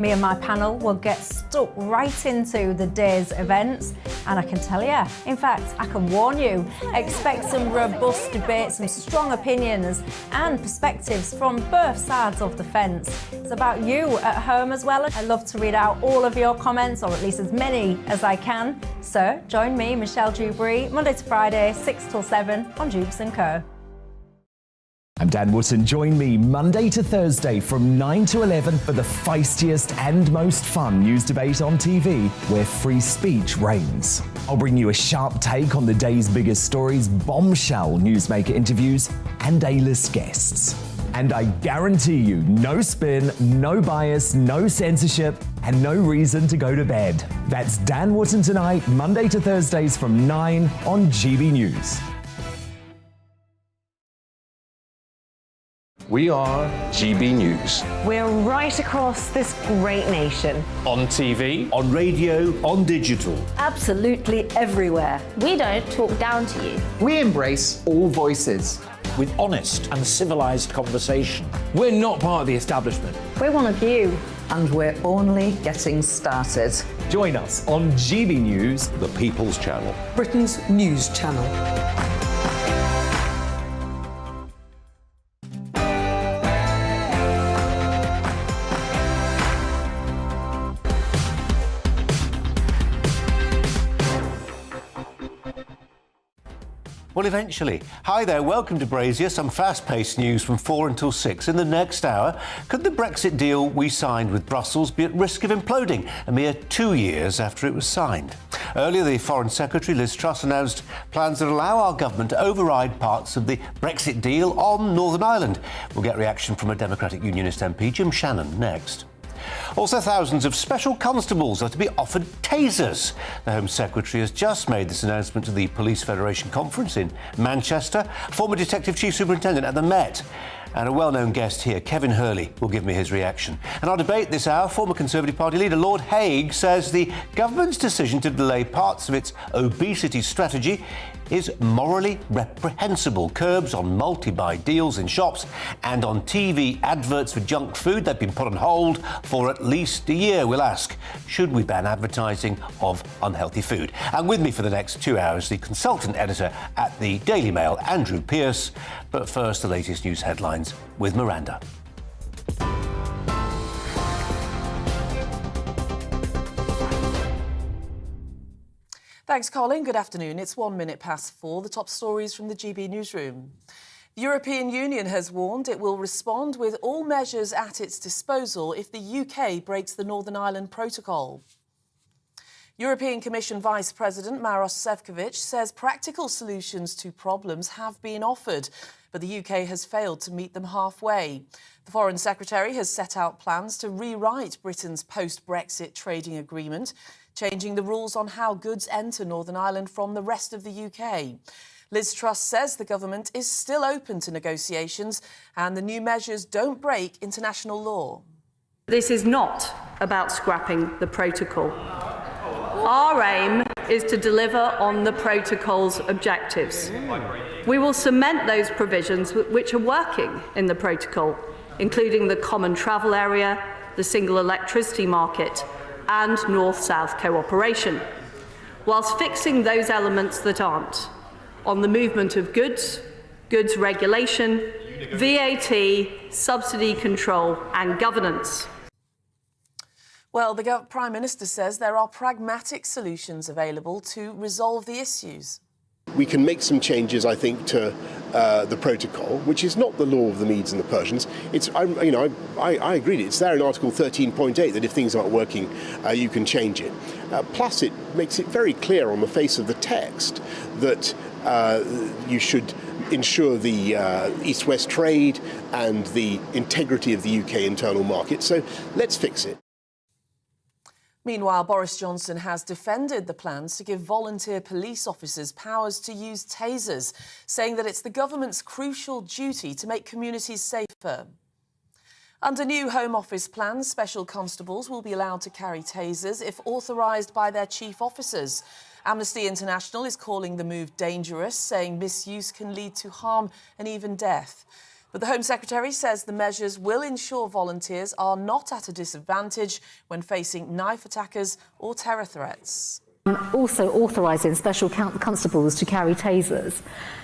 Me and my panel will get stuck right into the day's events, and I can tell you, in fact, I can warn you, expect some robust debate, some strong opinions and perspectives from both sides of the fence. It's about you at home as well. I love to read out all of your comments, or at least as many as I can. So join me, Michelle Dewberry, Monday to Friday, 6 till 7 on Jubes & Co. I'm Dan Wootton. Join me Monday to Thursday from 9 to 11 for the feistiest and most fun news debate on TV, where free speech reigns. I'll bring you a sharp take on the day's biggest stories, bombshell newsmaker interviews, and A-list guests. And I guarantee you, no spin, no bias, no censorship, and no reason to go to bed. That's Dan Wootton tonight, Monday to Thursdays from 9 on GB News. We are GB News. We're right across this great nation. On TV, on radio, on digital. Absolutely everywhere. We don't talk down to you. We embrace all voices. With honest and civilised conversation. we're not part of the establishment. We're one of you. And we're only getting started. Join us on GB News, The People's Channel. Britain's news channel. Well, eventually. Hi there, welcome to Brazier. Some fast-paced news from 4 until 6. In the next hour, could the Brexit deal we signed with Brussels be at risk of imploding a mere 2 years after it was signed? Earlier, the Foreign Secretary, Liz Truss, announced plans that allow our government to override parts of the Brexit deal on Northern Ireland. We'll get reaction from a Democratic Unionist MP, Jim Shannon, next. Also, thousands of special constables are to be offered tasers. The Home Secretary has just made this announcement to the Police Federation conference in Manchester. Former Detective Chief Superintendent at the Met. And a well-known guest here, Kevin Hurley, will give me his reaction. And our debate this hour, former Conservative Party leader Lord Hague says the government's decision to delay parts of its obesity strategy is morally reprehensible. Curbs on multi-buy deals in shops and on TV adverts for junk food, they've been put on hold for at least a year. We'll ask, should we ban advertising of unhealthy food? And with me for the next 2 hours, the consultant editor at the Daily Mail, Andrew Pearce. But first, the latest news headlines with Miranda. Thanks, Colin. Good afternoon. It's 1 minute past 4. The top stories from the GB newsroom. The European Union has warned it will respond with all measures at its disposal if the UK breaks the Northern Ireland Protocol. European Commission Vice President Maros Sefcovic says practical solutions to problems have been offered, but the UK has failed to meet them halfway. The Foreign Secretary has set out plans to rewrite Britain's post-Brexit trading agreement, changing the rules on how goods enter Northern Ireland from the rest of the UK. Liz Truss says the government is still open to negotiations and the new measures don't break international law. This is not about scrapping the protocol. Our aim is to deliver on the protocol's objectives. We will cement those provisions which are working in the protocol, including the common travel area, the single electricity market, and North-South cooperation, whilst fixing those elements that aren't, on the movement of goods, goods regulation, VAT, subsidy control and governance. Well, the Prime Minister says there are pragmatic solutions available to resolve the issues. We can make some changes, I think, to the protocol, which is not the law of the Medes and the Persians. I agree. It's there in Article 13.8 that if things aren't working, you can change it. Plus, it makes it very clear on the face of the text that you should ensure the East-West trade and the integrity of the UK internal market. So let's fix it. Meanwhile, Boris Johnson has defended the plans to give volunteer police officers powers to use tasers, saying that it's the government's crucial duty to make communities safer. Under new Home Office plans, special constables will be allowed to carry tasers if authorised by their chief officers. Amnesty International is calling the move dangerous, saying misuse can lead to harm and even death. But the Home Secretary says the measures will ensure volunteers are not at a disadvantage when facing knife attackers or terror threats. Also authorising special constables to carry tasers.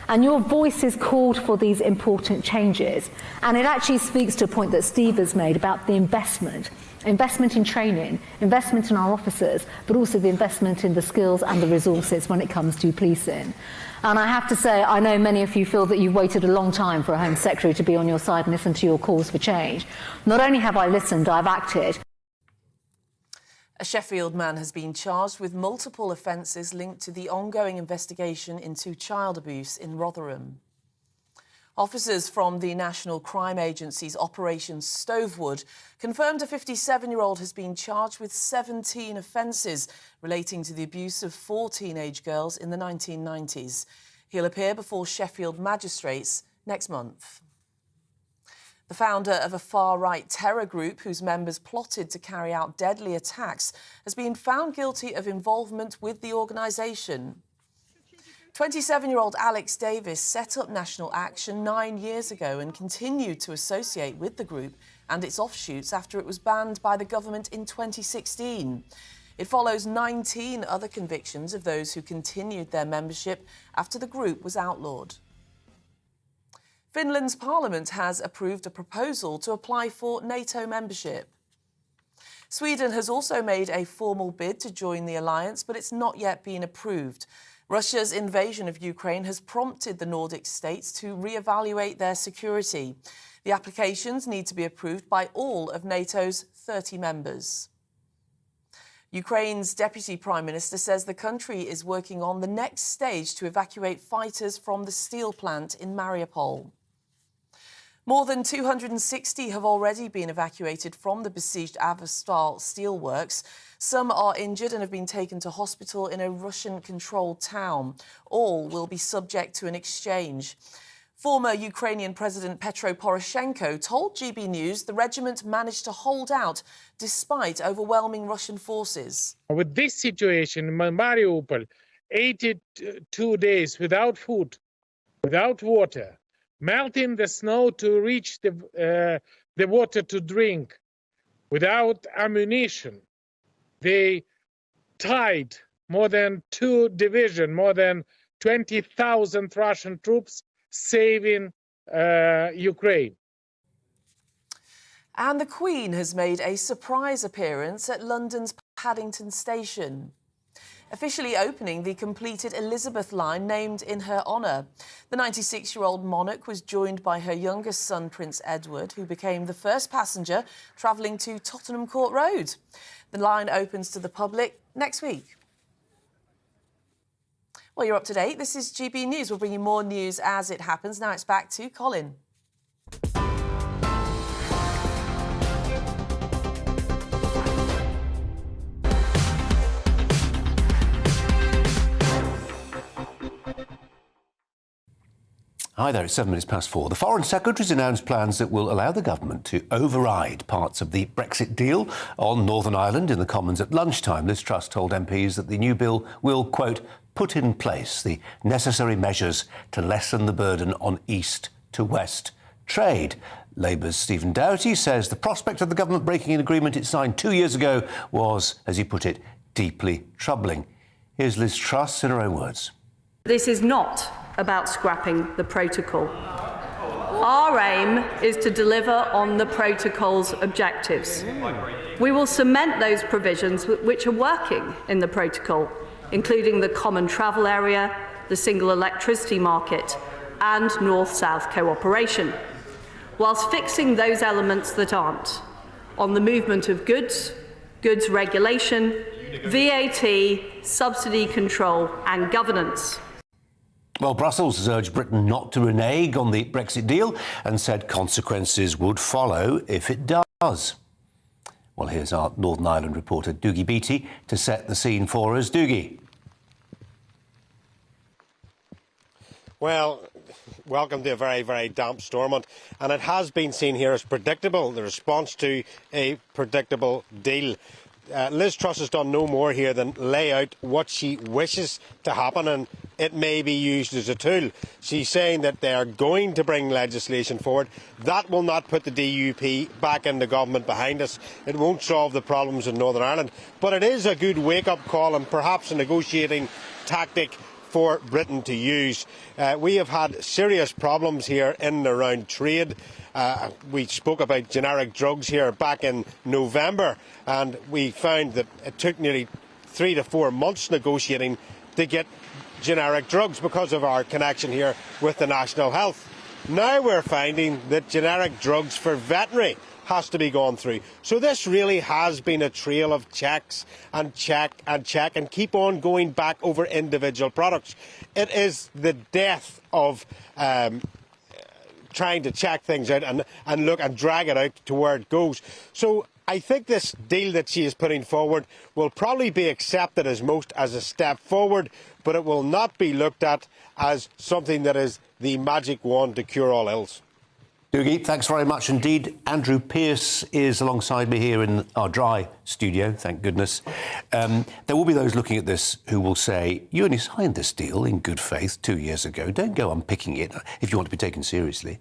And your voice is called for these important changes. And it actually speaks to a point that Steve has made about the investment in training, investment in our officers, but also the investment in the skills and the resources when it comes to policing. And I have to say, I know many of you feel that you've waited a long time for a Home Secretary to be on your side and listen to your calls for change. Not only have I listened, I've acted. A Sheffield man has been charged with multiple offences linked to the ongoing investigation into child abuse in Rotherham. Officers from the National Crime Agency's Operation Stovewood confirmed a 57-year-old has been charged with 17 offences relating to the abuse of 4 teenage girls in the 1990s. He'll appear before Sheffield magistrates next month. The founder of a far-right terror group whose members plotted to carry out deadly attacks has been found guilty of involvement with the organisation. 27-year-old Alex Davis set up National Action 9 years ago and continued to associate with the group and its offshoots after it was banned by the government in 2016. It follows 19 other convictions of those who continued their membership after the group was outlawed. Finland's parliament has approved a proposal to apply for NATO membership. Sweden has also made a formal bid to join the alliance, but it's not yet been approved. Russia's invasion of Ukraine has prompted the Nordic states to re-evaluate their security. The applications need to be approved by all of NATO's 30 members. Ukraine's Deputy Prime Minister says the country is working on the next stage to evacuate fighters from the steel plant in Mariupol. More than 260 have already been evacuated from the besieged Azovstal steelworks. Some are injured and have been taken to hospital in a Russian-controlled town. All will be subject to an exchange. Former Ukrainian President Petro Poroshenko told GBNews the regiment managed to hold out despite overwhelming Russian forces. With this situation in Mariupol, 82 days without food, without water, melting the snow to reach the water to drink, without ammunition. They tied more than 2 divisions, more than 20,000 Russian troops, saving Ukraine. And the Queen has made a surprise appearance at London's Paddington Station, officially opening the completed Elizabeth line named in her honour. The 96-year-old monarch was joined by her youngest son, Prince Edward, who became the first passenger travelling to Tottenham Court Road. The line opens to the public next week. Well, you're up to date. This is GB News. We'll bring you more news as it happens. Now it's back to Colin. Hi there, it's 4:07. The Foreign Secretary's announced plans that will allow the government to override parts of the Brexit deal on Northern Ireland in the Commons at lunchtime. Liz Truss told MPs that the new bill will, quote, put in place the necessary measures to lessen the burden on east to west trade. Labour's Stephen Doherty says the prospect of the government breaking an agreement it signed 2 years ago was, as he put it, deeply troubling. Here's Liz Truss in her own words. This is not about scrapping the protocol. Our aim is to deliver on the protocol's objectives. We will cement those provisions which are working in the protocol, including the common travel area, the single electricity market, and North-South cooperation, whilst fixing those elements that aren't, on the movement of goods, goods regulation, VAT, subsidy control and governance. Well, Brussels has urged Britain not to renege on the Brexit deal and said consequences would follow if it does. Well, here's our Northern Ireland reporter, Doogie Beattie, to set the scene for us. Doogie. Well, welcome to a very, very damp Stormont, and it has been seen here as predictable, the response to a predictable deal. Liz Truss has done no more here than lay out what she wishes to happen, and it may be used as a tool. She's saying that they are going to bring legislation forward. That will not put the DUP back in the government behind us. It won't solve the problems in Northern Ireland. But it is a good wake-up call and perhaps a negotiating tactic for Britain to use. We have had serious problems here in and around trade. We spoke about generic drugs here back in November, and we found that it took nearly 3 to 4 months negotiating to get generic drugs because of our connection here with the National Health. Now we're finding that generic drugs for veterinary has to be gone through. So this really has been a trail of checks and check and keep on going back over individual products. It is the death of trying to check things out and look and drag it out to where it goes. So I think this deal that she is putting forward will probably be accepted as a step forward, but it will not be looked at as something that is the magic wand to cure all ills. Dougie, thanks very much indeed. Andrew Pearce is alongside me here in our dry studio, thank goodness. There will be those looking at this who will say, you only signed this deal in good faith 2 years ago. Don't go unpicking it if you want to be taken seriously.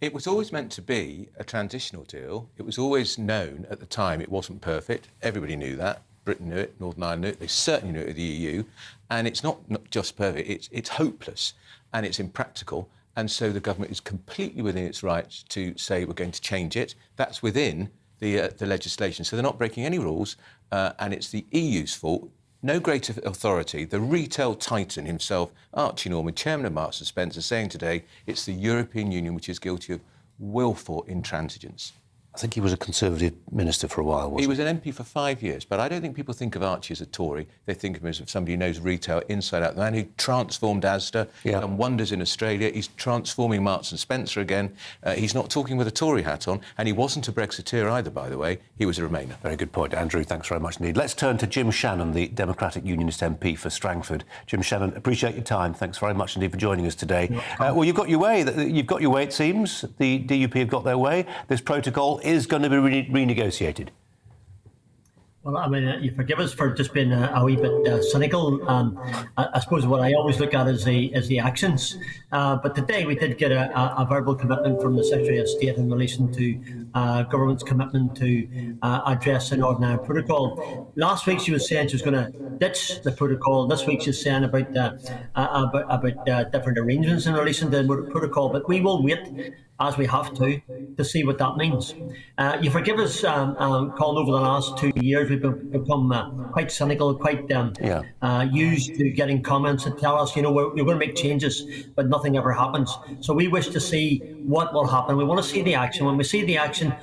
It was always meant to be a transitional deal. It was always known at the time it wasn't perfect. Everybody knew that. Britain knew it, Northern Ireland knew it. They certainly knew it at the EU. And it's not just perfect, it's hopeless and it's impractical. And so the government is completely within its rights to say we're going to change it. That's within the legislation. So they're not breaking any rules, and it's the EU's fault. No greater authority. The retail titan himself, Archie Norman, chairman of Marks and Spencer, saying today it's the European Union which is guilty of willful intransigence. I think he was a Conservative minister for a while, wasn't he? He was an MP for 5 years, but I don't think people think of Archie as a Tory. They think of him as somebody who knows retail inside out. The man who transformed Asda, done wonders in Australia. He's transforming Marks and Spencer again. He's not talking with a Tory hat on, and he wasn't a Brexiteer either, by the way. He was a Remainer. Very good point, Andrew. Thanks very much indeed. Let's turn to Jim Shannon, the Democratic Unionist MP for Strangford. Jim Shannon, appreciate your time. Thanks very much indeed for joining us today. Well, you've got your way. You've got your way, it seems. The DUP have got their way. This protocol is going to be renegotiated. Well, I mean, you forgive us for just being a wee bit cynical. I suppose what I always look at is the actions. But today we did get a verbal commitment from the Secretary of State in relation to government's commitment to address the Northern Ireland Protocol. Last week she was saying she was going to ditch the protocol. This week she's saying about different arrangements in relation to the protocol. But we will wait, as we have to see what that means. You forgive us, Colin, over the last 2 years we've become quite cynical, quite used to getting comments that tell us, we're going to make changes, but nothing ever happens. So we wish to see what will happen. We want to see the action. When we see the action,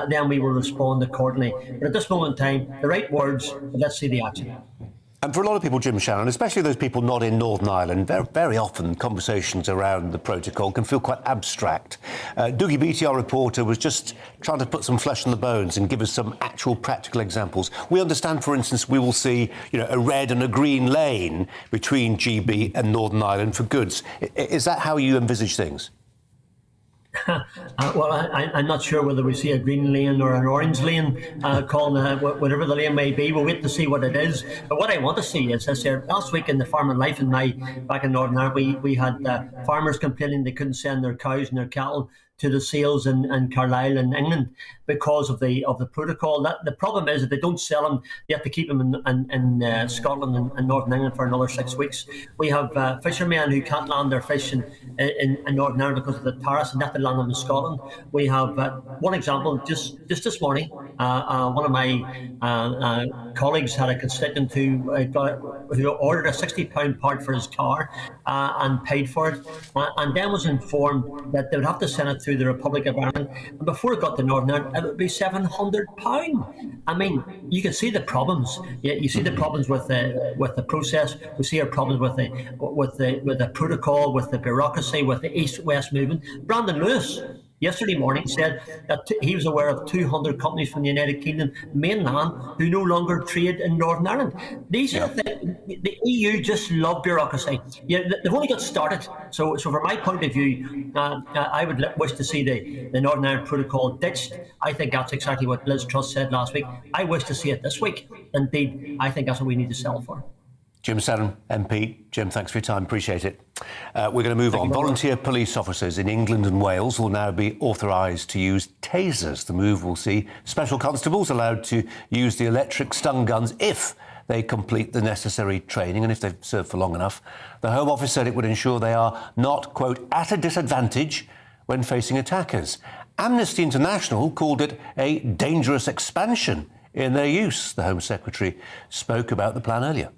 then we will respond accordingly. But at this moment in time, the right words, but let's see the action. And for a lot of people, Jim Shannon, especially those people not in Northern Ireland, very often conversations around the protocol can feel quite abstract. Dougie Beattie, our reporter, was just trying to put some flesh on the bones and give us some actual practical examples. We understand, for instance, we will see a red and a green lane between GB and Northern Ireland for goods. Is that how you envisage things? Well, I'm not sure whether we see a green lane or an orange lane, Colin, whatever the lane may be. We'll wait to see what it is. But what I want to see is this here. Last week in the Farm and Life and back in Northern Ireland, we had farmers complaining they couldn't send their cows and their cattle to the sales in Carlisle and England because of the protocol. The problem is that they don't sell them, they have to keep them in Scotland and Northern England for another 6 weeks. We have fishermen who can't land their fish in Northern Ireland because of the tariffs and have to land them in Scotland. We have one example, just this morning, one of my colleagues had a constituent who ordered a £60 part for his car and paid for it, and then was informed that they would have to send it through the Republic of Ireland, and before it got to Northern Ireland, it would be £700. I mean, you can see the problems. You see the problems with the process. We see our problems with the protocol, with the bureaucracy, with the East-West movement. Brandon Lewis yesterday morning said that he was aware of 200 companies from the United Kingdom mainland who no longer trade in Northern Ireland. These are the things. The EU just love bureaucracy. They've only got started. So from my point of view, I would wish to see the Northern Ireland Protocol ditched. I think that's exactly what Liz Truss said last week. I wish to see it this week. Indeed, I think that's what we need to sell for. Jim Saddam, MP. Jim, thanks for your time. Appreciate it. We're going to move on. Volunteer police officers in England and Wales will now be authorised to use tasers. The move will see special constables allowed to use the electric stun guns if they complete the necessary training and if they've served for long enough. The Home Office said it would ensure they are not, quote, at a disadvantage when facing attackers. Amnesty International called it a dangerous expansion in their use. The Home Secretary spoke about the plan earlier.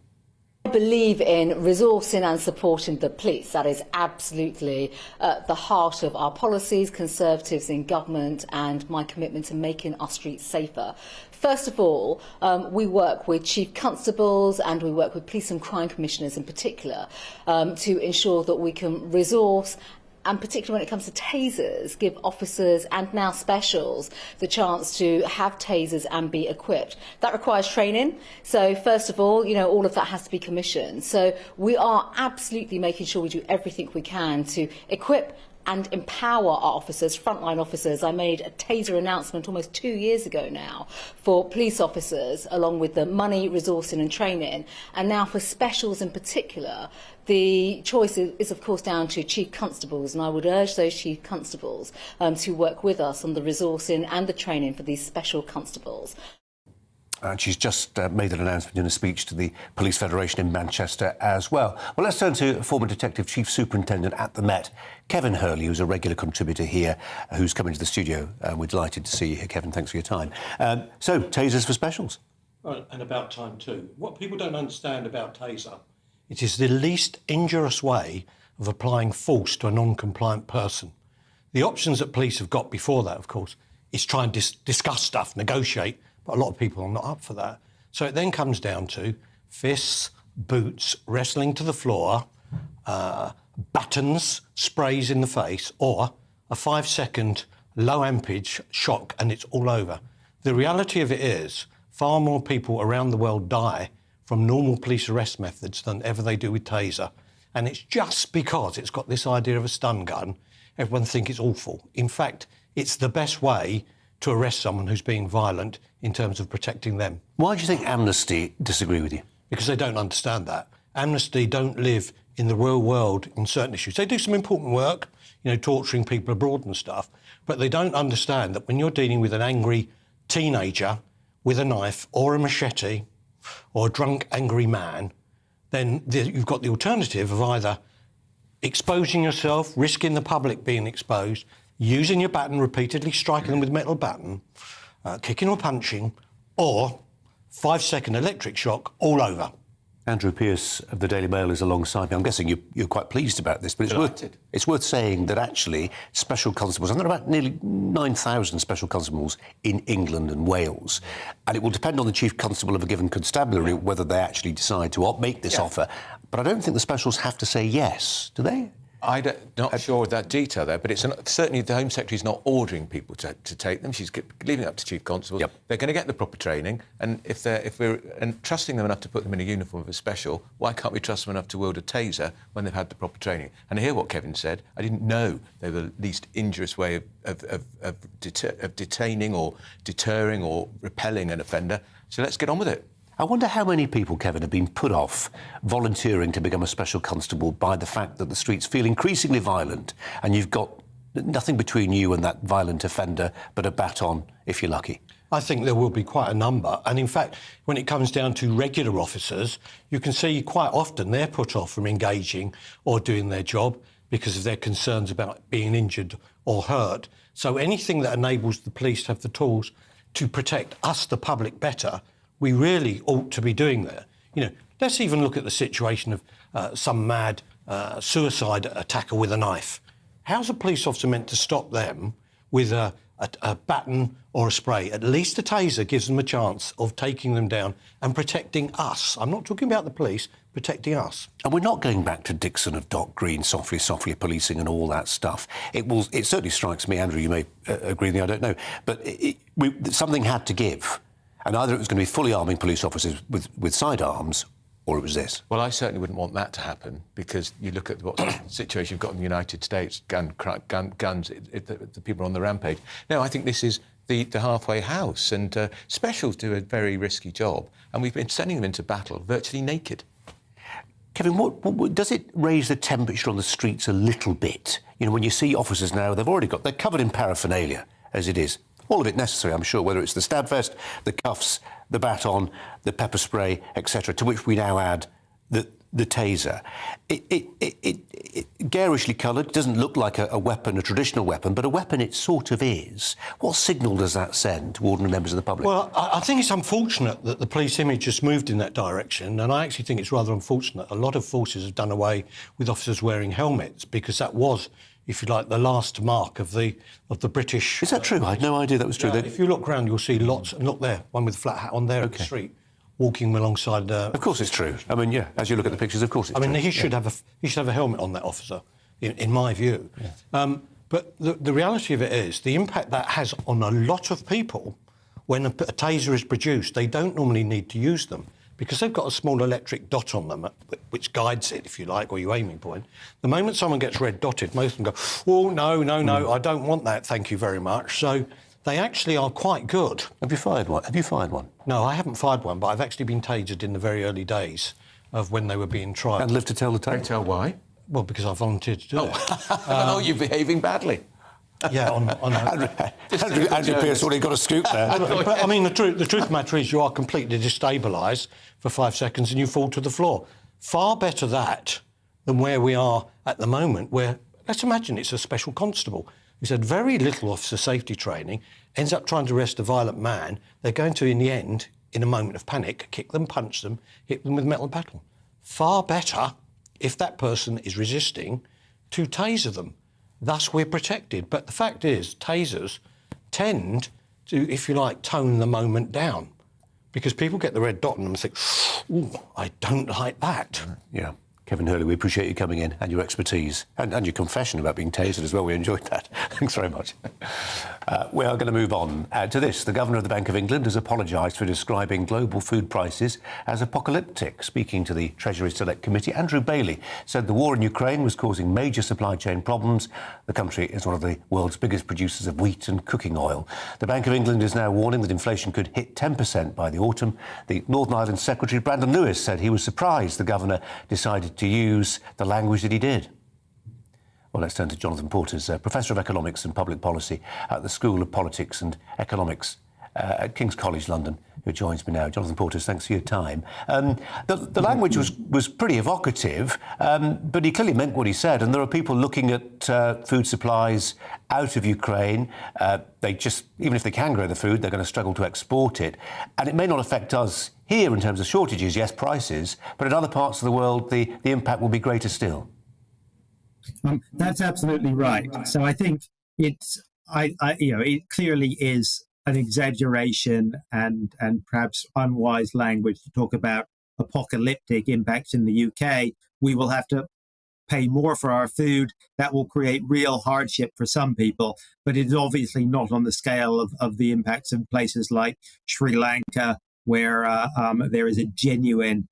I believe in resourcing and supporting the police. That is absolutely at the heart of our policies, Conservatives in government, and my commitment to making our streets safer. First of all, we work with chief constables and we work with police and crime commissioners in particular to ensure that we can resource, and particularly when it comes to tasers, give officers and now specials the chance to have tasers and be equipped. That requires training. So first of all, all of that has to be commissioned. So we are absolutely making sure we do everything we can to equip and empower our officers, frontline officers. I made a taser announcement almost 2 years ago now for police officers, along with the money, resourcing and training. And now for specials in particular, the choice is of course down to chief constables, and I would urge those chief constables to work with us on the resourcing and the training for these special constables. And she's just made an announcement in a speech to the Police Federation in Manchester as well. Well, let's turn to former Detective Chief Superintendent at the Met, Kevin Hurley, who's a regular contributor here, who's come into the studio. We're delighted to see you here, Kevin. Thanks for your time. So, tasers for specials. Well, and about time too. What people don't understand about taser, it is the least injurious way of applying force to a non-compliant person. The options that police have got before that, of course, is try and discuss stuff, negotiate, but a lot of people are not up for that. So it then comes down to fists, boots, wrestling to the floor, batons, sprays in the face, or a 5-second low ampage shock and it's all over. The reality of it is far more people around the world die from normal police arrest methods than ever they do with taser. And it's just because it's got this idea of a stun gun, everyone thinks it's awful. In fact, it's the best way to arrest someone who's being violent in terms of protecting them. Why do you think Amnesty disagree with you? Because they don't understand that. Amnesty don't live in the real world on certain issues. They do some important work, torturing people abroad and stuff, but they don't understand that when you're dealing with an angry teenager with a knife or a machete or a drunk, angry man, then you've got the alternative of either exposing yourself, risking the public being exposed, using your baton repeatedly, striking them with a metal baton, kicking or punching, or 5-second electric shock all over. Andrew Pearce of the Daily Mail is alongside me. I'm guessing you're quite pleased about this, but it's worth saying that actually special constables, I've got about nearly 9,000 special constables in England and Wales, and it will depend on the chief constable of a given constabulary whether they actually decide to make this offer. But I don't think the specials have to say yes, do they? I'm not sure of that detail there, but certainly the Home Secretary's not ordering people to take them. She's leaving it up to chief constables. Yep. They're going to get the proper training, and if we're trusting them enough to put them in a uniform of a special, why can't we trust them enough to wield a taser when they've had the proper training? And I hear what Kevin said. I didn't know they were the least injurious way of detaining or deterring or repelling an offender. So let's get on with it. I wonder how many people, Kevin, have been put off volunteering to become a special constable by the fact that the streets feel increasingly violent and you've got nothing between you and that violent offender but a baton, if you're lucky. I think there will be quite a number. And in fact, when it comes down to regular officers, you can see quite often they're put off from engaging or doing their job because of their concerns about being injured or hurt. So anything that enables the police to have the tools to protect us, the public, better, we really ought to be doing there. Let's even look at the situation of some mad suicide attacker with a knife. How's a police officer meant to stop them with a baton or a spray? At least a taser gives them a chance of taking them down and protecting us. I'm not talking about the police, protecting us. And we're not going back to Dixon of Dock Green, softly policing and all that stuff. It certainly strikes me, Andrew, you may agree with me, I don't know, but something had to give. And either it was going to be fully arming police officers with sidearms, or it was this. Well, I certainly wouldn't want that to happen, because you look at what situation you've got in the United States, guns, the people on the rampage. No, I think this is the halfway house, and specials do a very risky job, and we've been sending them into battle virtually naked. Kevin, what does it raise the temperature on the streets a little bit? You know, when you see officers now, they're covered in paraphernalia, as it is. All of it necessary, I'm sure, whether it's the stab vest, the cuffs, the baton, the pepper spray, etc., to which we now add the taser. It garishly coloured, doesn't look like a weapon, a traditional weapon, but a weapon it sort of is. What signal does that send to ordinary members of the public? Well, I think it's unfortunate that the police image has moved in that direction, and I actually think it's rather unfortunate. A lot of forces have done away with officers wearing helmets because that was, if you like, the last mark of the British. Is that true? I had no idea that was true. Yeah, if you look round, you'll see lots, and look there, one with a flat hat on there at the street, walking alongside. Of course, it's true. I mean, yeah, as you look at the pictures, of course, it's true. I mean, he should have a helmet on, that officer, in my view. Yeah. But the reality of it is the impact that has on a lot of people when a taser is produced. They don't normally need to use them, because they've got a small electric dot on them, which guides it, if you like, or your aiming point. The moment someone gets red dotted, most of them go, oh, no, I don't want that, thank you very much. So they actually are quite good. Have you fired one? No, I haven't fired one, but I've actually been tasered in the very early days of when they were being tried. And lived to tell the tale? Don't tell why? Well, because I volunteered to do it. You're behaving badly. Yeah, on Andrew Pearce already got a scoop there. But I mean, the truth of the matter is you are completely destabilised for 5 seconds and you fall to the floor. Far better that than where we are at the moment, where, let's imagine it's a special constable who's had very little officer safety training, ends up trying to arrest a violent man. They're going to, in the end, in a moment of panic, kick them, punch them, hit them with metal battle. Far better, if that person is resisting, to taser them. Thus, we're protected. But the fact is, tasers tend to, if you like, tone the moment down, because people get the red dot on them and think, ooh, I don't like that. Yeah. Kevin Hurley, we appreciate you coming in and your expertise and your confession about being tasered as well. We enjoyed that. Thanks very much. We are going to move on to this. The Governor of the Bank of England has apologised for describing global food prices as apocalyptic. Speaking to the Treasury Select Committee, Andrew Bailey said the war in Ukraine was causing major supply chain problems. The country is one of the world's biggest producers of wheat and cooking oil. The Bank of England is now warning that inflation could hit 10% by the autumn. The Northern Ireland Secretary, Brandon Lewis, said he was surprised the Governor decided to use the language that he did. Well, let's turn to Jonathan Porters, Professor of Economics and Public Policy at the School of Politics and Economics at King's College London, who joins me now. Jonathan Porters, thanks for your time. The language was pretty evocative, but he clearly meant what he said, and there are people looking at food supplies out of Ukraine. They just, even if they can grow the food, they're going to struggle to export it. And it may not affect us here in terms of shortages, yes, prices, but in other parts of the world, the impact will be greater still. That's absolutely right. So I think it's, it clearly is an exaggeration and perhaps unwise language to talk about apocalyptic impacts in the UK. We will have to pay more for our food. That will create real hardship for some people, but it is obviously not on the scale of the impacts of places like Sri Lanka, where there is a genuine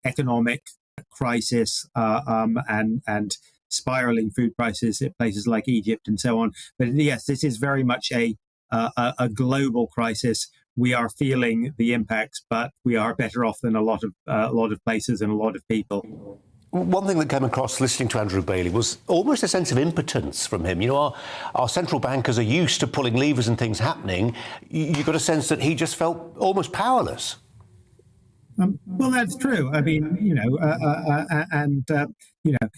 economic crisis and spiraling food prices at places like Egypt and so on. But yes, this is very much a global crisis. We are feeling the impacts, but we are better off than a lot of places and a lot of people. One thing that came across listening to Andrew Bailey was almost a sense of impotence from him. You know, our central bankers are used to pulling levers and things happening. You got a sense that he just felt almost powerless. Well, that's true. I mean,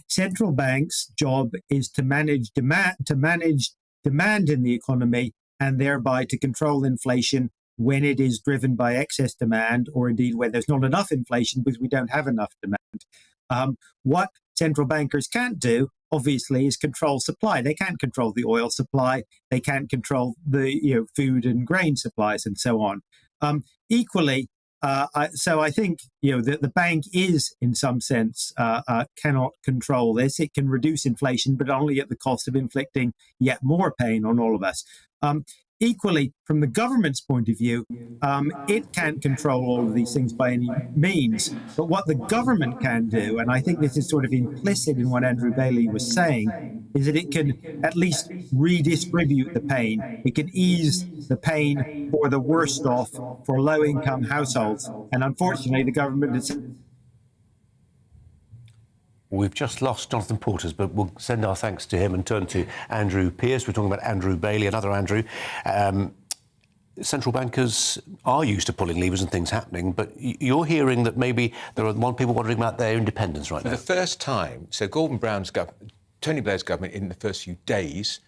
central banks' job is to manage demand in the economy, and thereby to control inflation when it is driven by excess demand, or indeed when there's not enough inflation because we don't have enough demand. What central bankers can't do, obviously, is control supply. They can't control the oil supply. They can't control the food and grain supplies and so on. Equally, so I think the bank is, in some sense, cannot control this. It can reduce inflation, but only at the cost of inflicting yet more pain on all of us. Equally, from the government's point of view, it can't control all of these things by any means. But what the government can do, and I think this is sort of implicit in what Andrew Bailey was saying, is that it can at least redistribute the pain. It can ease the pain for the worst off, for low-income households. And unfortunately, the government has... We've just lost Jonathan Porters, but we'll send our thanks to him and turn to Andrew Pearce. We're talking about Andrew Bailey, another Andrew. Central bankers are used to pulling levers and things happening, but you're hearing that maybe there are people wondering about their independence right now. For the first time, so Gordon Brown's government, Tony Blair's government, in the first few days,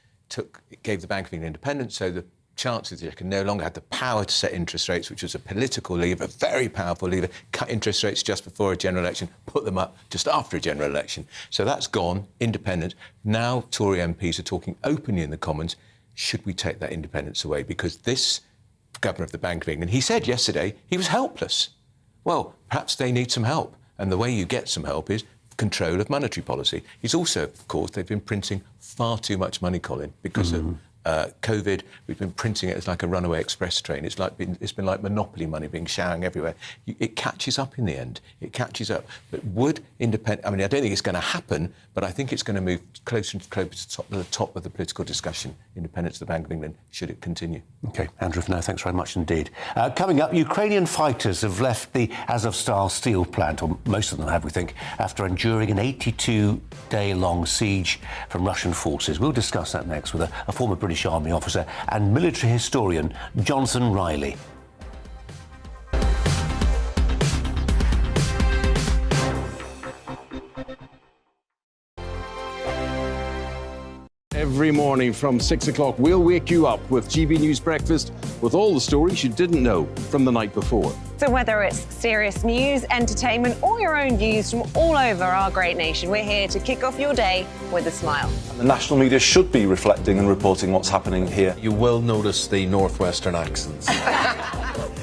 gave the Bank of England independence, so the Chancellor can no longer have the power to set interest rates, which was a political lever, a very powerful lever, cut interest rates just before a general election, put them up just after a general election. So that's gone, independent. Now Tory MPs are talking openly in the Commons, should we take that independence away? Because this Governor of the Bank of England, he said yesterday he was helpless. Well, perhaps they need some help. And the way you get some help is control of monetary policy. He's also, of course, they've been printing far too much money, Colin, because of COVID. We've been printing it as like a runaway express train. It's been like monopoly money being showering everywhere. It catches up in the end. It catches up. But would independent... I mean, I don't think it's going to happen, but I think it's going to move closer and closer to the top of the political discussion. Independence of the Bank of England, should it continue? OK, Andrew, for now, thanks very much indeed. Coming up, Ukrainian fighters have left the Azovstal steel plant, or most of them have, we think, after enduring an 82-day-long siege from Russian forces. We'll discuss that next with a former British Army officer and military historian, Jonathan Riley. Every morning from 6 o'clock, we'll wake you up with GB News Breakfast with all the stories you didn't know from the night before. So whether it's serious news, entertainment, or your own views from all over our great nation, we're here to kick off your day with a smile. And the national media should be reflecting and reporting what's happening here. You will notice the northwestern accents.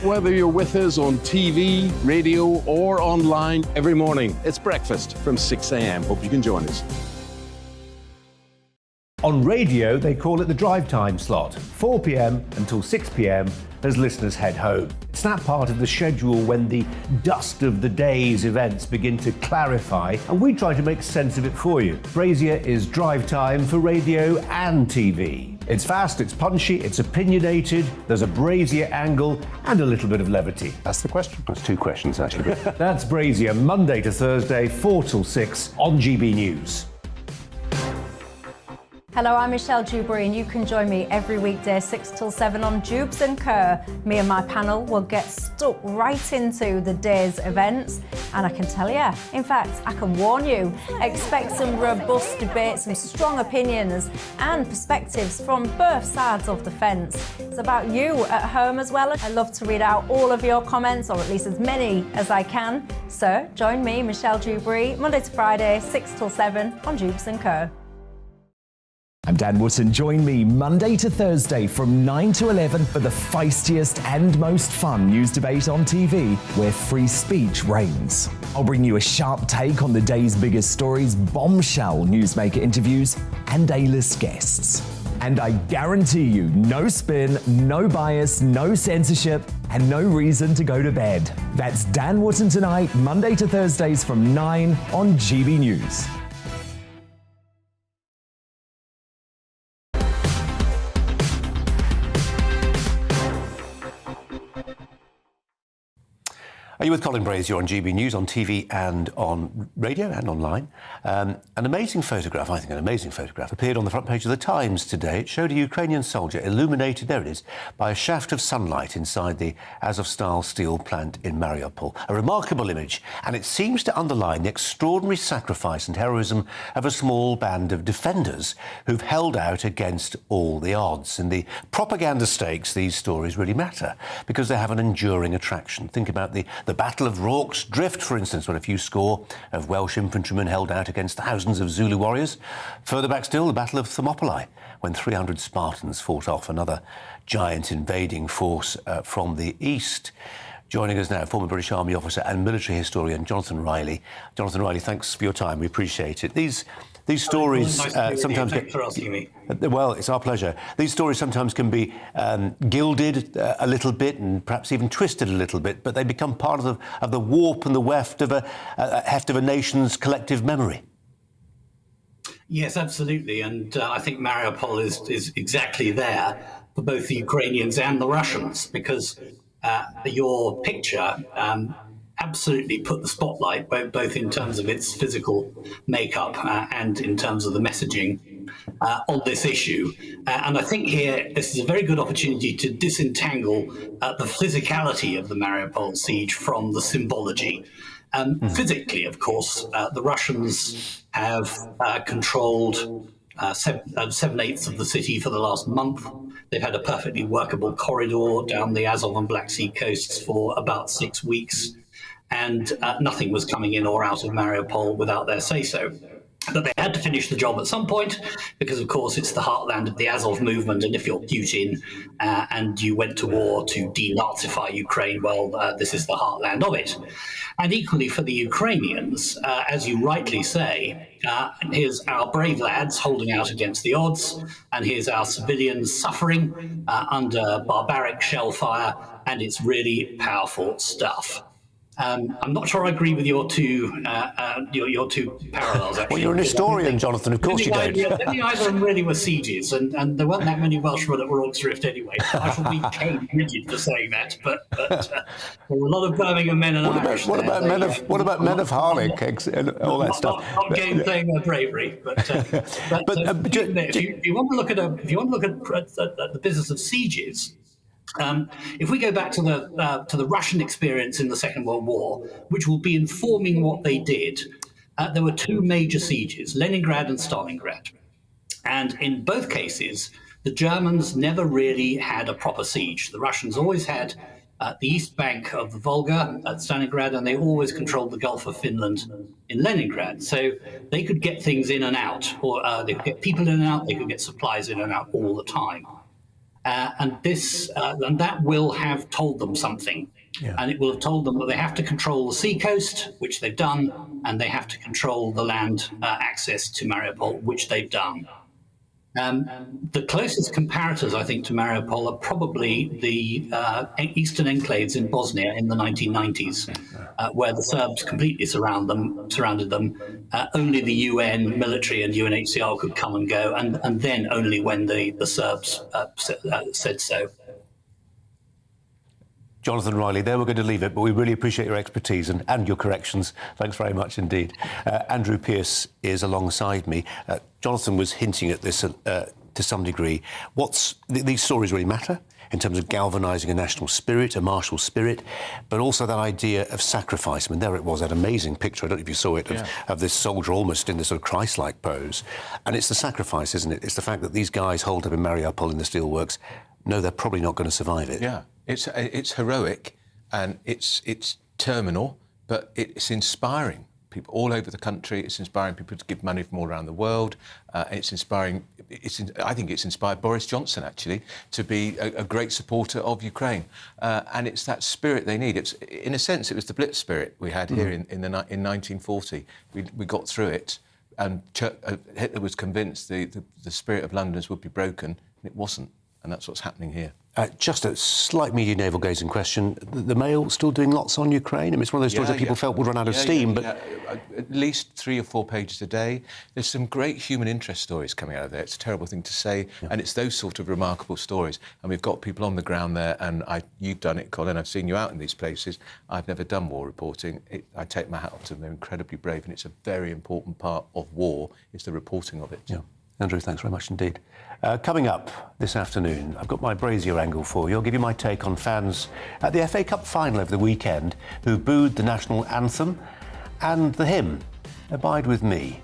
Whether you're with us on TV, radio, or online, every morning, it's breakfast from 6 a.m. Hope you can join us. On radio, they call it the drive time slot, 4 p.m. until 6 p.m. as listeners head home. It's that part of the schedule when the dust of the day's events begin to clarify, and we try to make sense of it for you. Brazier is drive time for radio and TV. It's fast, it's punchy, it's opinionated, there's a Brazier angle and a little bit of levity. That's the question. That's two questions, actually. That's Brazier, Monday to Thursday, 4 till 6 on GB News. Hello, I'm Michelle Dewberry, and you can join me every weekday 6 till 7 on Jubes and Kerr. Me and my panel will get stuck right into the day's events, and I can tell you, in fact, I can warn you, expect some robust debates, some strong opinions and perspectives from both sides of the fence. It's about you at home as well. I love to read out all of your comments, or at least as many as I can. So join me, Michelle Dewberry, Monday to Friday, 6 till 7 on Jubes and Kerr. I'm Dan Wootton. Join me Monday to Thursday from 9 to 11 for the feistiest and most fun news debate on TV, where free speech reigns. I'll bring you a sharp take on the day's biggest stories, bombshell newsmaker interviews, and A-list guests. And I guarantee you, no spin, no bias, no censorship, and no reason to go to bed. That's Dan Wootton tonight, Monday to Thursdays from 9 on GB News. Are you with Colin Brazier on GB News, on TV and on radio and online? An amazing photograph, I think an amazing photograph, appeared on the front page of The Times today. It showed a Ukrainian soldier illuminated, there it is, by a shaft of sunlight inside the Azovstal steel plant in Mariupol. A remarkable image, and it seems to underline the extraordinary sacrifice and heroism of a small band of defenders who've held out against all the odds. In the propaganda stakes, these stories really matter because they have an enduring attraction. Think about the Battle of Rorke's Drift, for instance, when a few score of Welsh infantrymen held out against thousands of Zulu warriors. Further back still, the Battle of Thermopylae, when 300 Spartans fought off another giant invading force from the east. Joining us now, former British Army officer and military historian Jonathan Riley. Jonathan Riley, thanks for your time. We appreciate it. These stories sometimes Thanks for asking me. Well, it's our pleasure. These stories sometimes can be gilded a little bit and perhaps even twisted a little bit, but they become part of the warp and the weft of a nation's collective memory. Yes, absolutely. And I think Mariupol is exactly there for both the Ukrainians and the Russians, because your picture absolutely put the spotlight, both in terms of its physical makeup and in terms of the messaging on this issue. And I think here this is a very good opportunity to disentangle the physicality of the Mariupol siege from the symbology. Physically, of course, the Russians have controlled 7/8 of the city for the last month. They've had a perfectly workable corridor down the Azov and Black Sea coasts for about 6 weeks, and nothing was coming in or out of Mariupol without their say-so. But they had to finish the job at some point because, of course, it's the heartland of the Azov movement, and if you're Putin and you went to war to denazify Ukraine, well, this is the heartland of it. And equally for the Ukrainians, as you rightly say, here's our brave lads holding out against the odds, and here's our civilians suffering under barbaric shell fire, and it's really powerful stuff. I'm not sure I agree with your two parallels, actually. Well, you're an historian, Jonathan, of course you don't. Neither of them really were sieges, and there weren't that many Welshmen at Rorke's Drift anyway. So I shall be cane rigid for saying that, but there were a lot of Birmingham men and Irish. What about men of Harlech and all that stuff? Not game-playing their bravery, but if you want to look at the business of sieges. If we go back to the Russian experience in the Second World War, which will be informing what they did, there were two major sieges, Leningrad and Stalingrad. And in both cases, the Germans never really had a proper siege. The Russians always had the east bank of the Volga at Stalingrad, and they always controlled the Gulf of Finland in Leningrad. So they could get things in and out, or they could get people in and out, they could get supplies in and out all the time. And that will have told them something. Yeah. And it will have told them that they have to control the seacoast, which they've done, and they have to control the land access to Mariupol, which they've done. The closest comparators, I think, to Mariupol are probably the eastern enclaves in Bosnia in the 1990s, where the Serbs completely surrounded them. Only the UN military and UNHCR could come and go, and then only when the Serbs said so. Jonathan Riley, there we're going to leave it, but we really appreciate your expertise and your corrections. Thanks very much indeed. Andrew Pearce is alongside me. Jonathan was hinting at this to some degree. These stories really matter in terms of galvanising a national spirit, a martial spirit, but also that idea of sacrifice. I mean, there it was, that amazing picture, I don't know if you saw it, of this soldier almost in this sort of Christ-like pose. And it's the sacrifice, isn't it? It's the fact that these guys holed up in Mariupol in the steelworks know they're probably not going to survive it. Yeah. It's heroic and it's terminal, but it's inspiring people all over the country. It's inspiring people to give money from all around the world. It's inspiring. I think it's inspired Boris Johnson actually to be a great supporter of Ukraine, and it's that spirit they need. It's in a sense it was the Blitz spirit we had here in 1940. We got through it, and Hitler was convinced the spirit of Londoners would be broken, and it wasn't, and that's what's happening here. Just a slight media navel-gazing question. The Mail still doing lots on Ukraine? I mean, it's one of those stories that people felt would run out of steam, but... At least 3 or 4 pages a day. There's some great human interest stories coming out of there. It's a terrible thing to say, and it's those sort of remarkable stories. And we've got people on the ground there, and you've done it, Colin. I've seen you out in these places. I've never done war reporting. I take my hat off to them. They're incredibly brave, and it's a very important part of war, is the reporting of it. Yeah. Andrew, thanks very much indeed. Coming up this afternoon, I've got my Brazier angle for you. I'll give you my take on fans at the FA Cup final over the weekend who booed the national anthem and the hymn. Abide with me.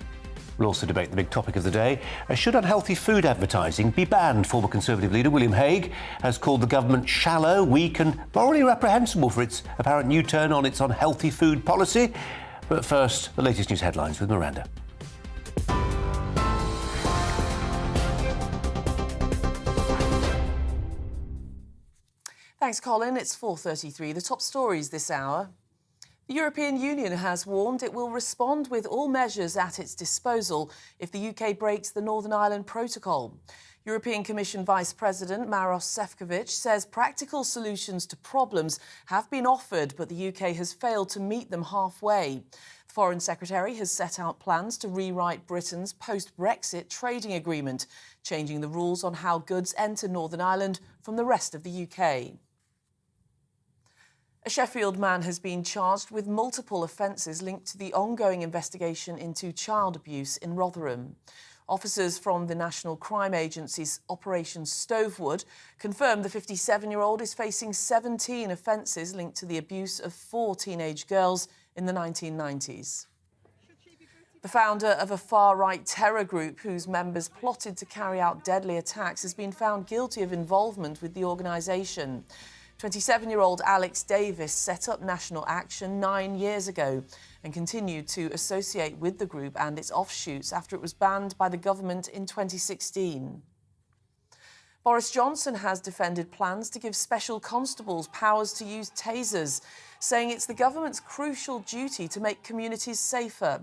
We'll also debate the big topic of the day. Should unhealthy food advertising be banned? Former Conservative leader William Hague has called the government shallow, weak and morally reprehensible for its apparent U-turn on its unhealthy food policy. But first, the latest news headlines with Miranda. Thanks, Colin. It's 4:33. The top stories this hour. The European Union has warned it will respond with all measures at its disposal if the UK breaks the Northern Ireland Protocol. European Commission Vice President Maros Sefcovic says practical solutions to problems have been offered, but the UK has failed to meet them halfway. The Foreign Secretary has set out plans to rewrite Britain's post-Brexit trading agreement, changing the rules on how goods enter Northern Ireland from the rest of the UK. A Sheffield man has been charged with multiple offences linked to the ongoing investigation into child abuse in Rotherham. Officers from the National Crime Agency's Operation Stovewood confirmed the 57-year-old is facing 17 offences linked to the abuse of 4 teenage girls in the 1990s. The founder of a far-right terror group whose members plotted to carry out deadly attacks has been found guilty of involvement with the organisation. 27-year-old Alex Davis set up National Action 9 years ago and continued to associate with the group and its offshoots after it was banned by the government in 2016. Boris Johnson has defended plans to give special constables powers to use tasers, saying it's the government's crucial duty to make communities safer.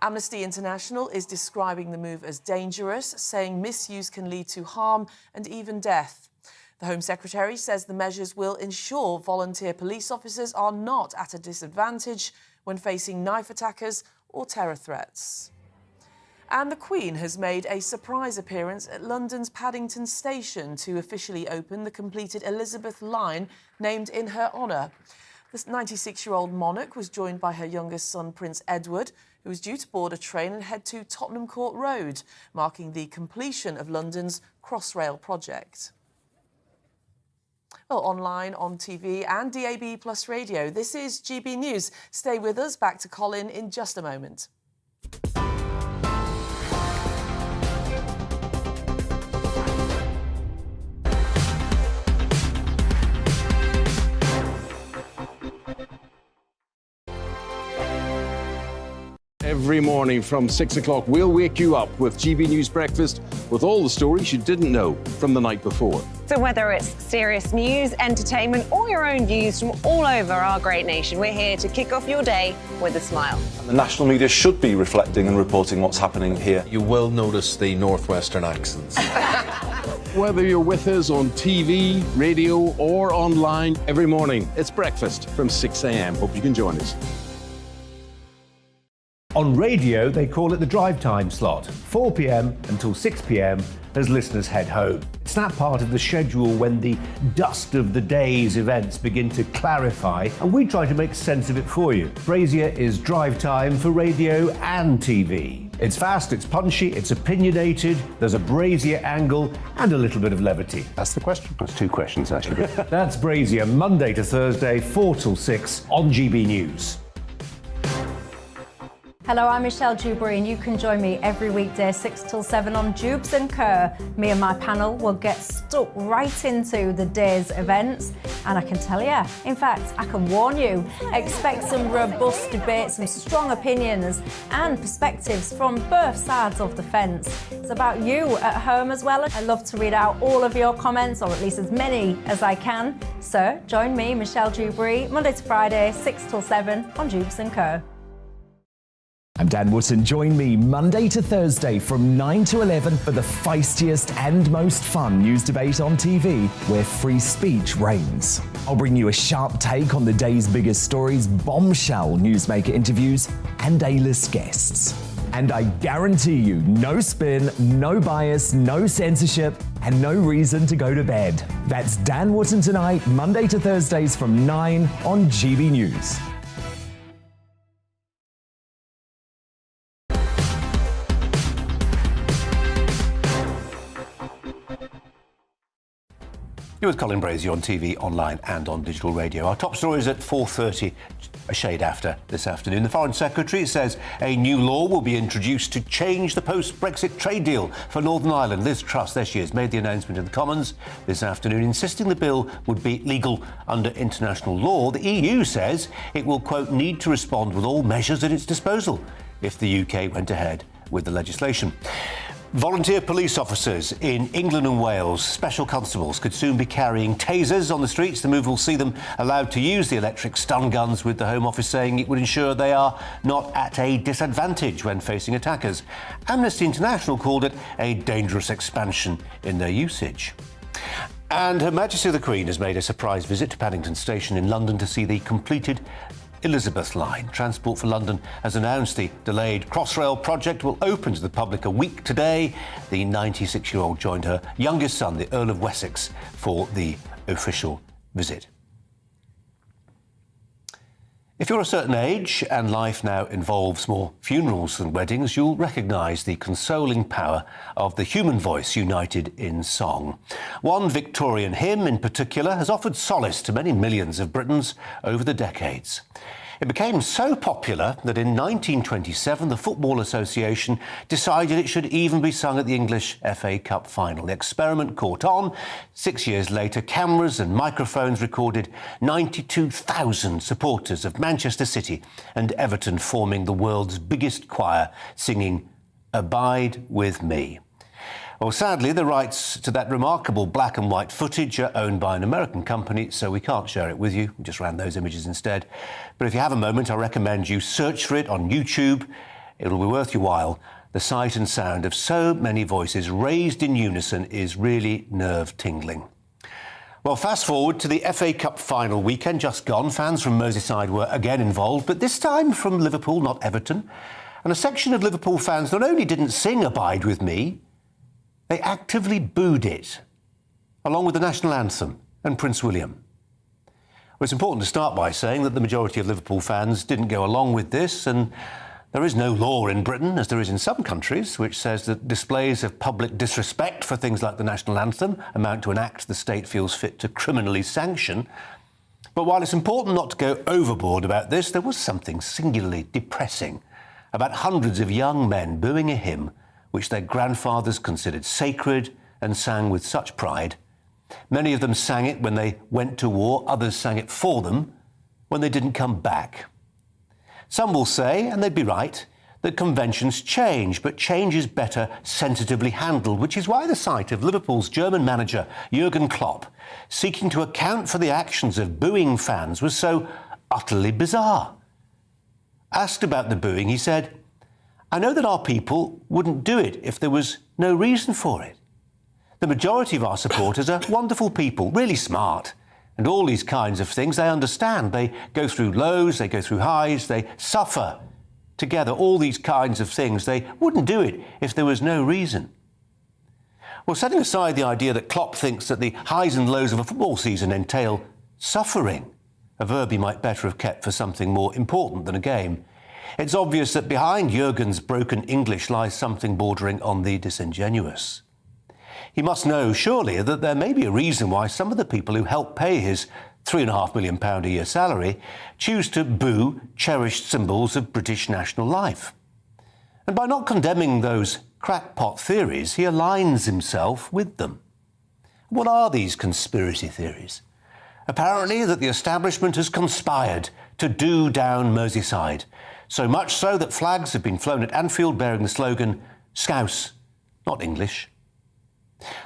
Amnesty International is describing the move as dangerous, saying misuse can lead to harm and even death. The Home Secretary says the measures will ensure volunteer police officers are not at a disadvantage when facing knife attackers or terror threats. And the Queen has made a surprise appearance at London's Paddington Station to officially open the completed Elizabeth line named in her honour. The 96-year-old monarch was joined by her youngest son, Prince Edward, who was due to board a train and head to Tottenham Court Road, marking the completion of London's Crossrail project. Well, online, on TV and DAB Plus radio, this is GB News. Stay with us. Back to Colin in just a moment. Every morning from 6 o'clock, we'll wake you up with GB News Breakfast with all the stories you didn't know from the night before. So whether it's serious news, entertainment, or your own views from all over our great nation, we're here to kick off your day with a smile. The national media should be reflecting and reporting what's happening here. You will notice the northwestern accents. Whether you're with us on TV, radio, or online, every morning, it's breakfast from 6 a.m. Hope you can join us. On radio, they call it the drive time slot, 4 p.m. until 6 p.m. as listeners head home. It's that part of the schedule when the dust of the day's events begin to clarify, and we try to make sense of it for you. Brazier is drive time for radio and TV. It's fast, it's punchy, it's opinionated, there's a Brazier angle, and a little bit of levity. That's the question. That's 2 questions, actually. That's Brazier, Monday to Thursday, 4 till 6 on GB News. Hello, I'm Michelle Dewberry, and you can join me every weekday 6 till 7 on Jubes and Kerr. Me and my panel will get stuck right into the day's events, and I can tell you, in fact, I can warn you, expect some robust debate, some strong opinions and perspectives from both sides of the fence. It's about you at home as well. I love to read out all of your comments, or at least as many as I can. So join me, Michelle Dewberry, Monday to Friday, 6 till 7 on Jubes and Kerr. I'm Dan Wootton. Join me Monday to Thursday from 9 to 11 for the feistiest and most fun news debate on TV, where free speech reigns. I'll bring you a sharp take on the day's biggest stories, bombshell newsmaker interviews, and A-list guests. And I guarantee you, no spin, no bias, no censorship, and no reason to go to bed. That's Dan Wootton tonight, Monday to Thursdays from 9 on GB News. You're with Colin Brazier on TV, online and on digital radio. Our top story is at 4:30, a shade after this afternoon. The Foreign Secretary says a new law will be introduced to change the post-Brexit trade deal for Northern Ireland. Liz Truss, there she is, made the announcement in the Commons this afternoon, insisting the bill would be legal under international law. The EU says it will, quote, need to respond with all measures at its disposal if the UK went ahead with the legislation. Volunteer police officers in England and Wales, special constables, could soon be carrying tasers on the streets. The move will see them allowed to use the electric stun guns, with the Home Office saying it would ensure they are not at a disadvantage when facing attackers. Amnesty International called it a dangerous expansion in their usage. And Her Majesty the Queen has made a surprise visit to Paddington Station in London to see the completed Elizabeth Line. Transport for London has announced the delayed Crossrail project will open to the public a week today. The 96-year-old joined her youngest son, the Earl of Wessex, for the official visit. If you're a certain age and life now involves more funerals than weddings, you'll recognise the consoling power of the human voice united in song. One Victorian hymn in particular has offered solace to many millions of Britons over the decades. It became so popular that in 1927 the Football Association decided it should even be sung at the English FA Cup final. The experiment caught on. 6 years later, cameras and microphones recorded 92,000 supporters of Manchester City and Everton forming the world's biggest choir, singing "Abide with Me." Well, sadly, the rights to that remarkable black and white footage are owned by an American company, so we can't share it with you. We just ran those images instead. But if you have a moment, I recommend you search for it on YouTube. It'll be worth your while. The sight and sound of so many voices raised in unison is really nerve-tingling. Well, fast forward to the FA Cup final weekend just gone. Fans from Merseyside were again involved, but this time from Liverpool, not Everton. And a section of Liverpool fans not only didn't sing "Abide with Me," they actively booed it, along with the national anthem and Prince William. Well, it's important to start by saying that the majority of Liverpool fans didn't go along with this, and there is no law in Britain, as there is in some countries, which says that displays of public disrespect for things like the national anthem amount to an act the state feels fit to criminally sanction. But while it's important not to go overboard about this, there was something singularly depressing about hundreds of young men booing a hymn which their grandfathers considered sacred and sang with such pride. Many of them sang it when they went to war, others sang it for them when they didn't come back. Some will say, and they'd be right, that conventions change, but change is better sensitively handled, which is why the sight of Liverpool's German manager, Jurgen Klopp, seeking to account for the actions of booing fans was so utterly bizarre. Asked about the booing, he said, "I know that our people wouldn't do it if there was no reason for it. The majority of our supporters are wonderful people, really smart, and all these kinds of things they understand. They go through lows, they go through highs, they suffer together, all these kinds of things. They wouldn't do it if there was no reason." Well, setting aside the idea that Klopp thinks that the highs and lows of a football season entail suffering, a verb he might better have kept for something more important than a game, it's obvious that behind Jurgen's broken English lies something bordering on the disingenuous. He must know, surely, that there may be a reason why some of the people who help pay his £3.5 million a year salary choose to boo cherished symbols of British national life. And by not condemning those crackpot theories, he aligns himself with them. What are these conspiracy theories? Apparently that the establishment has conspired to do down Merseyside, so much so that flags have been flown at Anfield bearing the slogan, "Scouse, not English."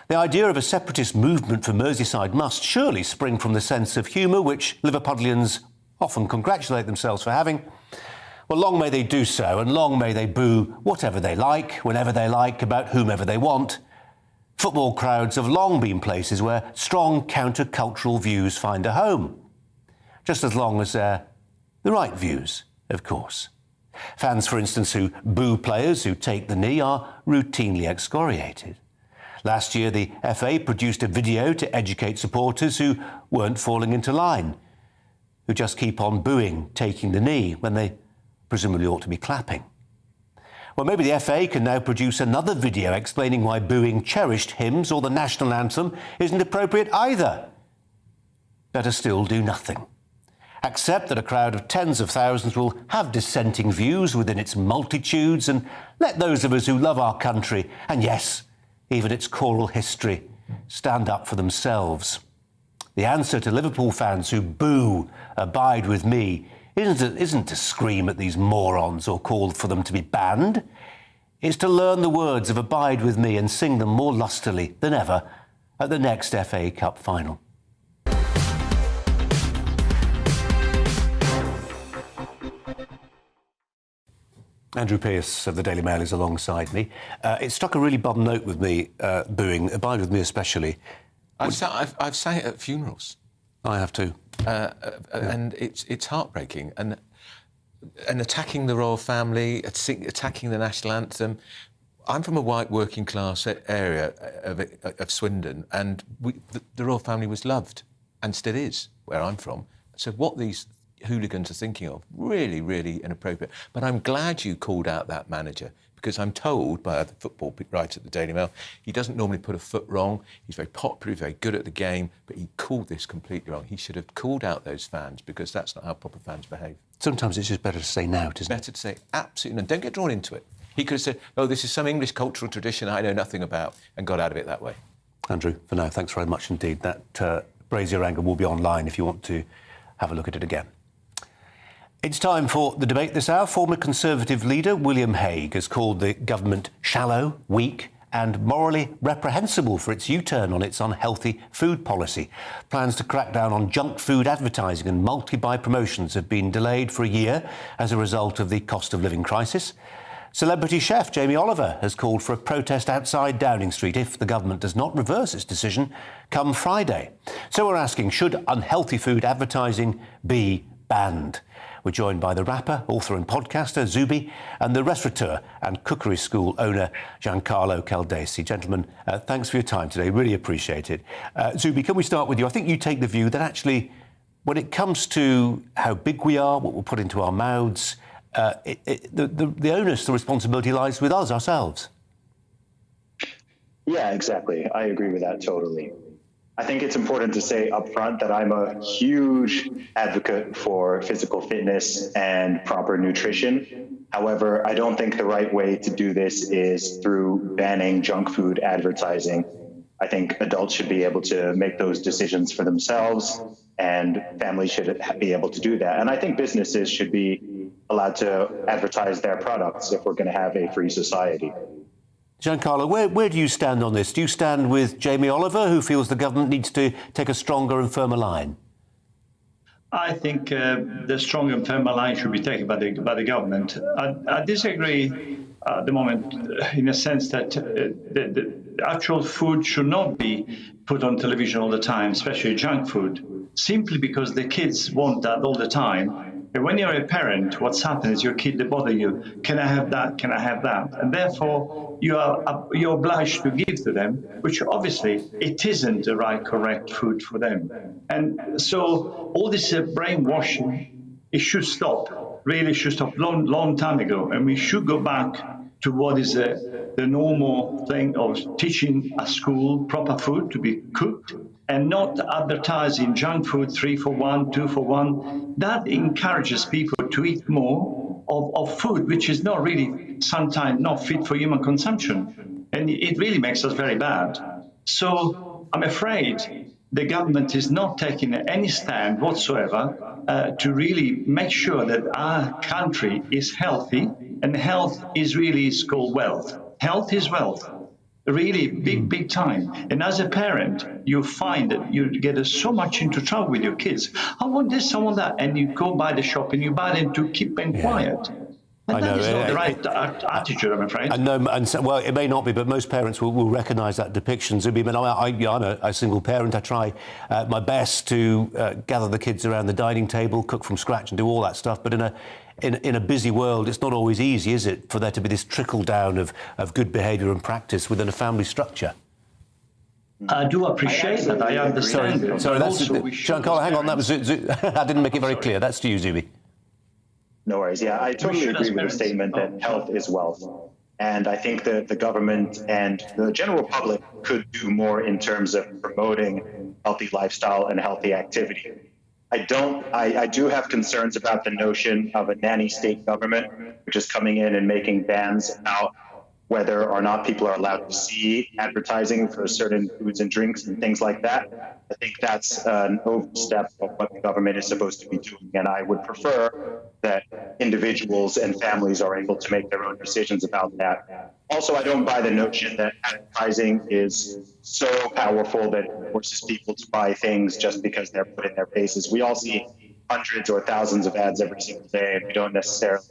The idea of a separatist movement for Merseyside must surely spring from the sense of humour which Liverpudlians often congratulate themselves for having. Well, long may they do so, and long may they boo whatever they like, whenever they like, about whomever they want. Football crowds have long been places where strong counter-cultural views find a home, just as long as they're the right views, of course. Fans, for instance, who boo players who take the knee are routinely excoriated. Last year, the FA produced a video to educate supporters who weren't falling into line, who just keep on booing, taking the knee, when they presumably ought to be clapping. Well, maybe the FA can now produce another video explaining why booing cherished hymns or the national anthem isn't appropriate either. Better still do nothing. Accept that a crowd of tens of thousands will have dissenting views within its multitudes, and let those of us who love our country, and yes, even its choral history, stand up for themselves. The answer to Liverpool fans who boo "Abide with Me" isn't to scream at these morons or call for them to be banned. It's to learn the words of "Abide with Me" and sing them more lustily than ever at the next FA Cup final. Andrew Pearce of the Daily Mail is alongside me. It struck a really bum note with me, booing, "Abide with Me" especially. I've sang it at funerals. I have too. And it's heartbreaking. And attacking the royal family, attacking the national anthem. I'm from a white working class area of Swindon, and the royal family was loved, and still is, where I'm from. So what these hooligans are thinking of. Really, really inappropriate. But I'm glad you called out that manager, because I'm told by the football writer at the Daily Mail, he doesn't normally put a foot wrong. He's very popular, very good at the game, but he called this completely wrong. He should have called out those fans, because that's not how proper fans behave. Sometimes it's just better to say no, isn't it? Better to say absolutely no. Don't get drawn into it. He could have said, oh, this is some English cultural tradition I know nothing about, and got out of it that way. Andrew, for now, thanks very much indeed. That Brazier angle will be online if you want to have a look at it again. It's time for the debate this hour. Former Conservative leader William Hague has called the government shallow, weak and morally reprehensible for its U-turn on its unhealthy food policy. Plans to crack down on junk food advertising and multi-buy promotions have been delayed for a year as a result of the cost of living crisis. Celebrity chef Jamie Oliver has called for a protest outside Downing Street if the government does not reverse its decision come Friday. So we're asking, should unhealthy food advertising be banned? We're joined by the rapper, author and podcaster Zubi and the restaurateur and cookery school owner Giancarlo Caldesi. Gentlemen, thanks for your time today. Really appreciate it. Zubi, can we start with you? I think you take the view that actually when it comes to how big we are, what we'll put into our mouths, the onus, the responsibility lies with us, ourselves. Yeah, exactly. I agree with that totally. I think it's important to say up front that I'm a huge advocate for physical fitness and proper nutrition. However, I don't think the right way to do this is through banning junk food advertising. I think adults should be able to make those decisions for themselves, and families should be able to do that. And I think businesses should be allowed to advertise their products if we're going to have a free society. Giancarlo, where do you stand on this? Do you stand with Jamie Oliver, who feels the government needs to take a stronger and firmer line? I think the strong and firmer line should be taken by the government. I disagree at the moment in a sense that the actual food should not be put on television all the time, especially junk food, simply because the kids want that all the time. And when you're a parent, what's happened is your kid, they bother you. Can I have that? Can I have that? And therefore, you're obliged to give to them, which obviously it isn't the right, correct food for them. And so all this brainwashing, it should stop. Really should stop long time ago. And we should go back to what is the normal thing of teaching at school proper food to be cooked, and not advertising junk food 3 for 1, 2 for 1. That encourages people to eat more of food, which is not really sometimes not fit for human consumption. And it really makes us very bad. So I'm afraid the government is not taking any stand whatsoever to really make sure that our country is healthy, and health is really called wealth. Health is wealth. Really big time. And as a parent, you find that you get so much into trouble with your kids. I want this, I want that. And you go by the shop and you buy them to keep them quiet. And that is not the right attitude, I'm afraid. Well, it may not be, but most parents will recognise that depiction. Zubi, I'm a single parent. I try my best to gather the kids around the dining table, cook from scratch and do all that stuff. But in a busy world, it's not always easy, is it, for there to be this trickle-down of good behaviour and practice within a family structure? I do appreciate that. I understand. Sorry, that's Giancarlo, hang on. That was I didn't make it very clear. That's to you, Zubi. No worries. Yeah, I totally agree with the statement that health is wealth. And I think that the government and the general public could do more in terms of promoting healthy lifestyle and healthy activity. I do have concerns about the notion of a nanny state government, which is coming in and making bans about whether or not people are allowed to see advertising for certain foods and drinks and things like that. I think that's an overstep of what the government is supposed to be doing. And I would prefer that individuals and families are able to make their own decisions about that. Also, I don't buy the notion that advertising is so powerful that it forces people to buy things just because they're put in their faces. We all see hundreds or thousands of ads every single day, and we don't necessarily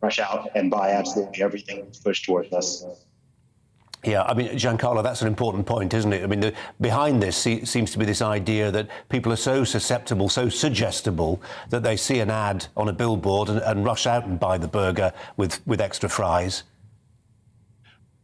rush out and buy absolutely everything that's pushed towards us. Yeah, I mean, Giancarlo, that's an important point, isn't it? I mean, behind this seems to be this idea that people are so susceptible, so suggestible, that they see an ad on a billboard and rush out and buy the burger with extra fries.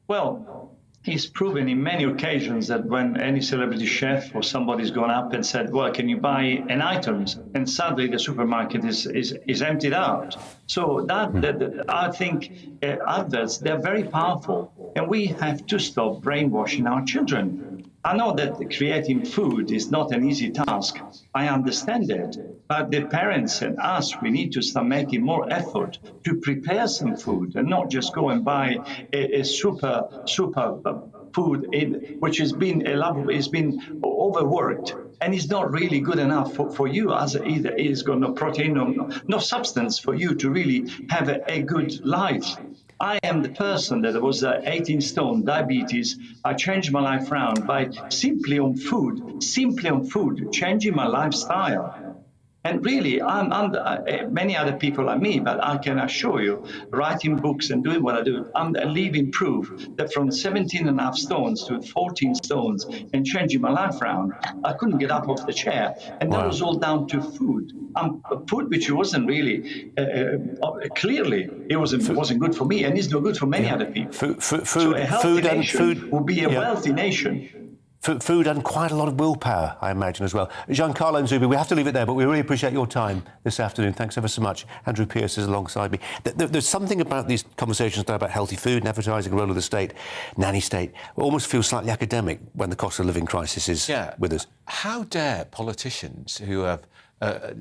Well, It's proven in many occasions that when any celebrity chef or somebody's gone up and said, well, can you buy an item? And suddenly the supermarket is emptied out. So I think adverts, they're very powerful. And we have to stop brainwashing our children. I know that creating food is not an easy task. I understand it. But the parents and us, we need to start making more effort to prepare some food and not just go and buy a super food which has been overworked and is not really good enough for you as either is got no protein or no substance for you to really have a good life. I am the person that was 18 stone, diabetes. I changed my life around by simply on food, changing my lifestyle. And really, I'm many other people like me, but I can assure you, writing books and doing what I do, I'm a living proof that from 17.5 stones to 14 stones and changing my life around, I couldn't get up off the chair. And that was all down to food. Food which wasn't really, clearly, it wasn't good for me, and it's not good for many other people. So a healthy nation will be a wealthy nation. Food and quite a lot of willpower, I imagine, as well. Giancarlo Nzoubi, we have to leave it there, but we really appreciate your time this afternoon. Thanks ever so much. Andrew Pearce is alongside me. There's something about these conversations now about healthy food and advertising, role of the state, nanny state. It almost feels slightly academic when the cost of living crisis is with us. How dare politicians who have a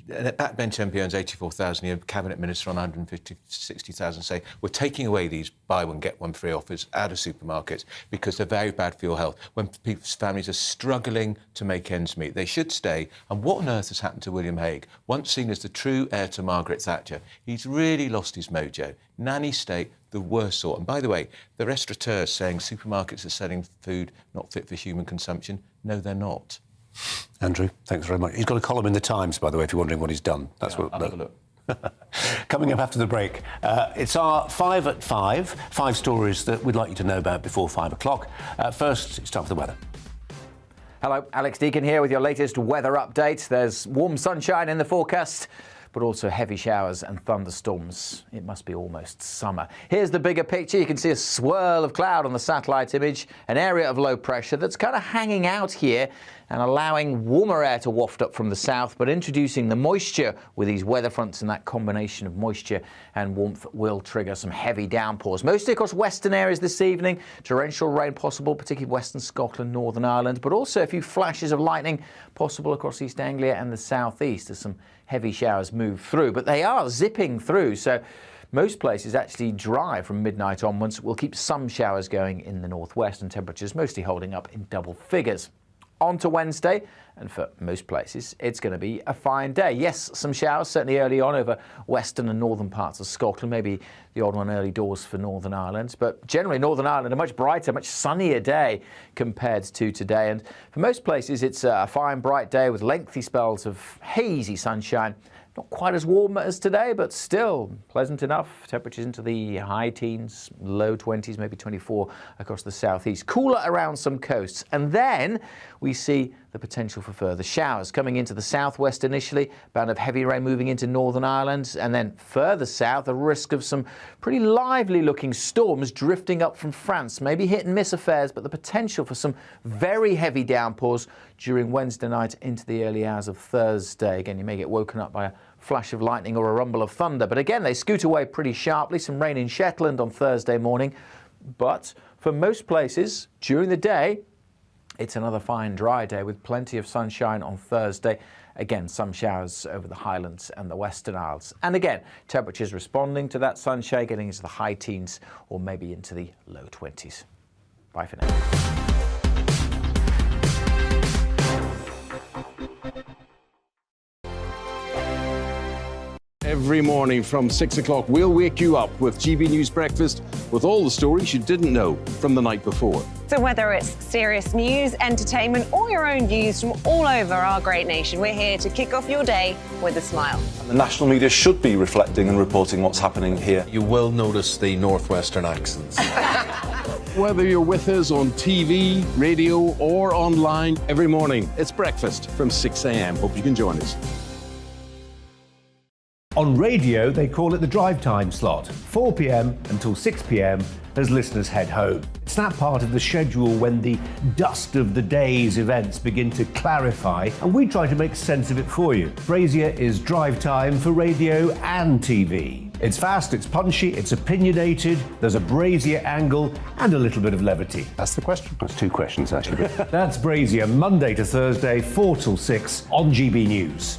backbench MP earns 84,000 a year, cabinet minister on 160,000 say we're taking away these buy one get one free offers out of supermarkets because they're very bad for your health. When people's families are struggling to make ends meet, they should stay. And what on earth has happened to William Hague? Once seen as the true heir to Margaret Thatcher, he's really lost his mojo. Nanny state, the worst sort. And by the way, the restaurateurs saying supermarkets are selling food not fit for human consumption. No, they're not. Andrew, thanks very much. He's got a column in the Times, by the way, if you're wondering what he's done. That's what. I'll have a look. Coming up after the break, it's our 5 at 5. 5 stories that we'd like you to know about before 5 o'clock. First, it's time for the weather. Hello, Alex Deacon here with your latest weather update. There's warm sunshine in the forecast, but also heavy showers and thunderstorms. It must be almost summer. Here's the bigger picture. You can see a swirl of cloud on the satellite image, an area of low pressure that's kind of hanging out here and allowing warmer air to waft up from the south, but introducing the moisture with these weather fronts, and that combination of moisture and warmth will trigger some heavy downpours. Mostly across western areas this evening, torrential rain possible, particularly western Scotland, Northern Ireland, but also a few flashes of lightning possible across East Anglia and the southeast as some heavy showers move through. But they are zipping through, so most places actually dry from midnight onwards. We'll keep some showers going in the northwest and temperatures mostly holding up in double figures. On to Wednesday, and for most places, it's going to be a fine day. Yes, some showers, certainly early on over western and northern parts of Scotland, maybe the odd one early doors for Northern Ireland. But generally, Northern Ireland, a much brighter, much sunnier day compared to today. And for most places, it's a fine, bright day with lengthy spells of hazy sunshine. Not quite as warm as today, but still pleasant enough. Temperatures into the high teens, low 20s, maybe 24 across the southeast. Cooler around some coasts. And then we see the potential for further showers coming into the southwest initially, band of heavy rain moving into Northern Ireland, and then further south, a risk of some pretty lively looking storms drifting up from France. Maybe hit and miss affairs, but the potential for some very heavy downpours during Wednesday night into the early hours of Thursday. Again, you may get woken up by a flash of lightning or a rumble of thunder, but again, they scoot away pretty sharply. Some rain in Shetland on Thursday morning, but for most places during the day, it's another fine dry day with plenty of sunshine on Thursday. Again, some showers over the Highlands and the Western Isles. And again, temperatures responding to that sunshine, getting into the high teens or maybe into the low 20s. Bye for now. Every morning from 6 o'clock, we'll wake you up with GB News Breakfast with all the stories you didn't know from the night before. So whether it's serious news, entertainment, or your own views from all over our great nation, we're here to kick off your day with a smile. The national media should be reflecting and reporting what's happening here. You will notice the northwestern accents. Whether you're with us on TV, radio, or online, every morning, it's breakfast from 6 a.m. Hope you can join us. On radio, they call it the drive time slot, 4 p.m. until 6 p.m. as listeners head home. It's that part of the schedule when the dust of the day's events begin to clarify, and we try to make sense of it for you. Brazier is drive time for radio and TV. It's fast, it's punchy, it's opinionated, there's a Brazier angle and a little bit of levity. That's the question. That's two questions, actually. That's Brazier, Monday to Thursday, 4 till 6 on GB News.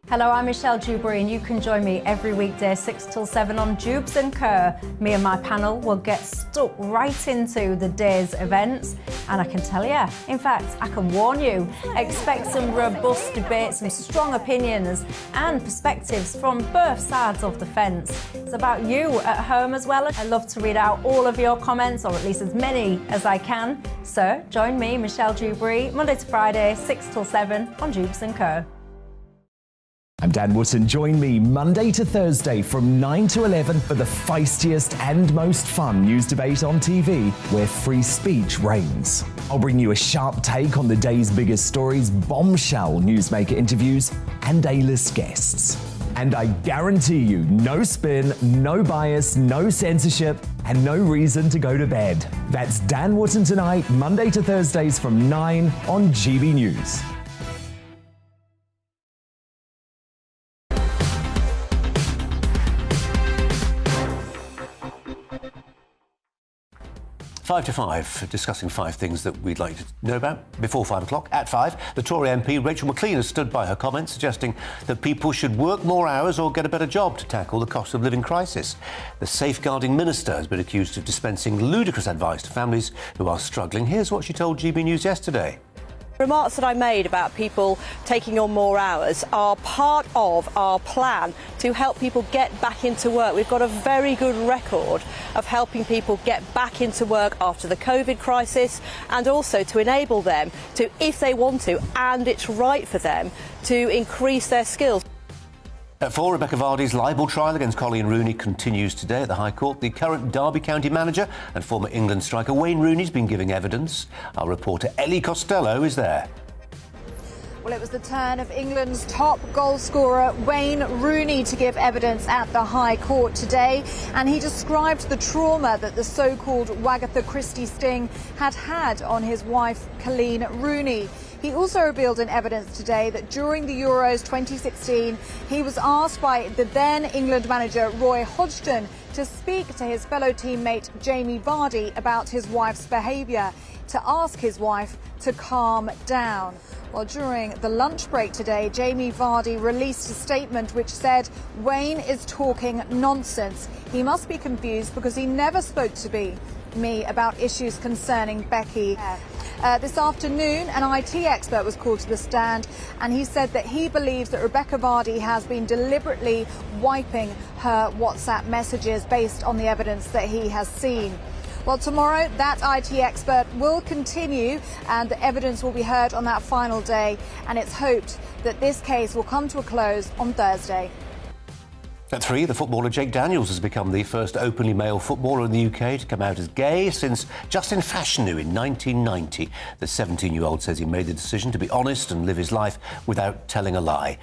Hello, I'm Michelle Dewberry, and you can join me every weekday 6 till 7 on Jubes and Kerr. Me and my panel will get stuck right into the day's events, and I can tell you, in fact, I can warn you, expect some robust debates, some strong opinions and perspectives from both sides of the fence. It's about you at home as well. I love to read out all of your comments, or at least as many as I can. So join me, Michelle Dewberry, Monday to Friday, 6 till 7 on Jubes and Kerr. I'm Dan Wootton. Join me Monday to Thursday from 9 to 11 for the feistiest and most fun news debate on TV, where free speech reigns. I'll bring you a sharp take on the day's biggest stories, bombshell newsmaker interviews, and A-list guests. And I guarantee you, no spin, no bias, no censorship, and no reason to go to bed. That's Dan Wootton tonight, Monday to Thursdays from 9 on GB News. 5 to 5, discussing 5 things that we'd like to know about before 5 o'clock. At 5, the Tory MP Rachel Maclean has stood by her comments suggesting that people should work more hours or get a better job to tackle the cost of living crisis. The safeguarding minister has been accused of dispensing ludicrous advice to families who are struggling. Here's what she told GB News yesterday. Remarks that I made about people taking on more hours are part of our plan to help people get back into work. We've got a very good record of helping people get back into work after the COVID crisis, and also to enable them to, if they want to, and it's right for them, to increase their skills. At 4, Rebecca Vardy's libel trial against Colin Rooney continues today at the High Court. The current Derby County manager and former England striker Wayne Rooney's been giving evidence. Our reporter Ellie Costello is there. Well, it was the turn of England's top goal scorer, Wayne Rooney, to give evidence at the High Court today. And he described the trauma that the so-called Wagatha Christie sting had on his wife, Colleen Rooney. He also revealed in evidence today that during the Euros 2016, he was asked by the then England manager Roy Hodgson to speak to his fellow teammate Jamie Vardy about his wife's behaviour, to ask his wife to calm down. Well, during the lunch break today, Jamie Vardy released a statement which said, "Wayne is talking nonsense. He must be confused because he never spoke to me about issues concerning Becky." This afternoon, an IT expert was called to the stand, and he said that he believes that Rebecca Vardy has been deliberately wiping her WhatsApp messages based on the evidence that he has seen. Well, tomorrow, that IT expert will continue, and the evidence will be heard on that final day, and it's hoped that this case will come to a close on Thursday. At 3, the footballer Jake Daniels has become the first openly male footballer in the UK to come out as gay since Justin Fashanu in 1990. The 17-year-old says he made the decision to be honest and live his life without telling a lie.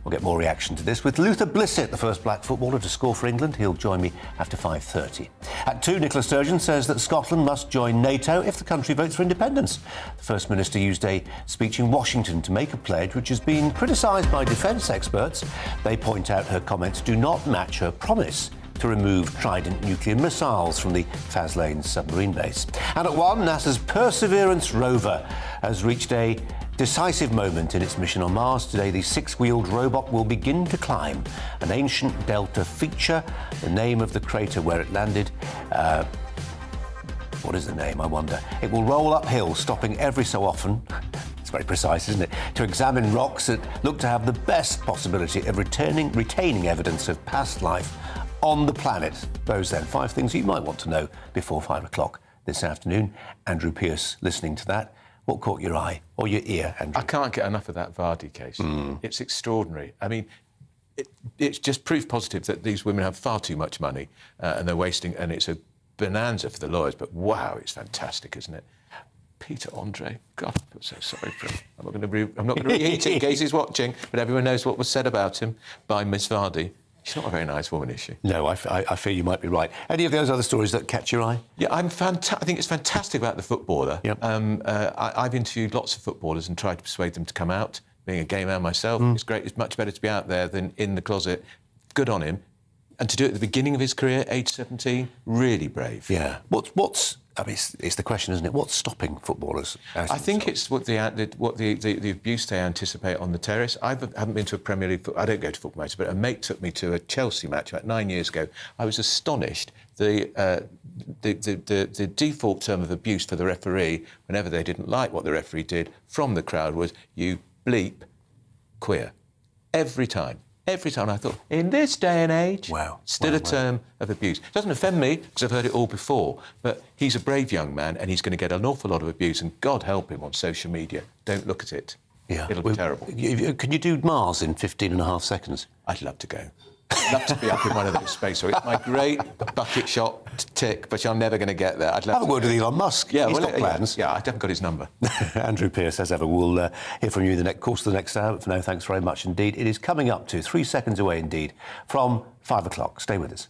We'll get more reaction to this with Luther Blissett, the first black footballer to score for England. He'll join me after 5:30. At 2, Nicola Sturgeon says that Scotland must join NATO if the country votes for independence. The First Minister used a speech in Washington to make a pledge which has been criticised by defence experts. They point out her comments do not match her promise to remove Trident nuclear missiles from the Faslane submarine base. And at 1, NASA's Perseverance rover has reached a decisive moment in its mission on Mars. Today, the 6-wheeled robot will begin to climb an ancient delta feature, the name of the crater where it landed. What is the name, I wonder? It will roll uphill, stopping every so often. It's very precise, isn't it? To examine rocks that look to have the best possibility of retaining evidence of past life on the planet. Those then 5 things you might want to know before 5 o'clock this afternoon. Andrew Pearce listening to that. What caught your eye or your ear, Andrew? I can't get enough of that Vardy case. It's extraordinary. I mean, it's just proof positive that these women have far too much money and they're wasting, and it's a bonanza for the lawyers, but wow, it's fantastic, isn't it? Peter Andre, God, I feel so sorry for him. I'm not going to reheat it in case he's watching, but everyone knows what was said about him by Miss Vardy. She's not a very nice woman, is she? No, I fear you might be right. Any of those other stories that catch your eye? Yeah, I think it's fantastic about the footballer. Yep. I've interviewed lots of footballers and tried to persuade them to come out. Being a gay man myself, it's great. It's much better to be out there than in the closet. Good on him. And to do it at the beginning of his career, age 17, really brave. Yeah. I mean, it's the question, isn't it? What's stopping footballers? I think it's what the abuse they anticipate on the terrace. I haven't been to a Premier League. I don't go to football matches, but a mate took me to a Chelsea match about 9 years ago. I was astonished. The default term of abuse for the referee, whenever they didn't like what the referee did from the crowd, was "you bleep queer." Every time. Every time I thought, in this day and age, still a term of abuse. It doesn't offend me, because I've heard it all before, but he's a brave young man and he's going to get an awful lot of abuse, and God help him on social media. Don't look at it. Yeah. It'll be terrible. Can you do Mars in 15.5 seconds? I'd love to go. I'd love to be up in one of those space rockets. It's my great bucket shot tick, but I'm never going to get there. I'd love have a word with Elon Musk. Yeah, he's got plans. Yeah, I haven't got his number. Andrew Pearce, as ever, we'll hear from you in the course of the next hour. But for now, thanks very much indeed. It is coming up to 3 seconds away indeed from 5 o'clock. Stay with us.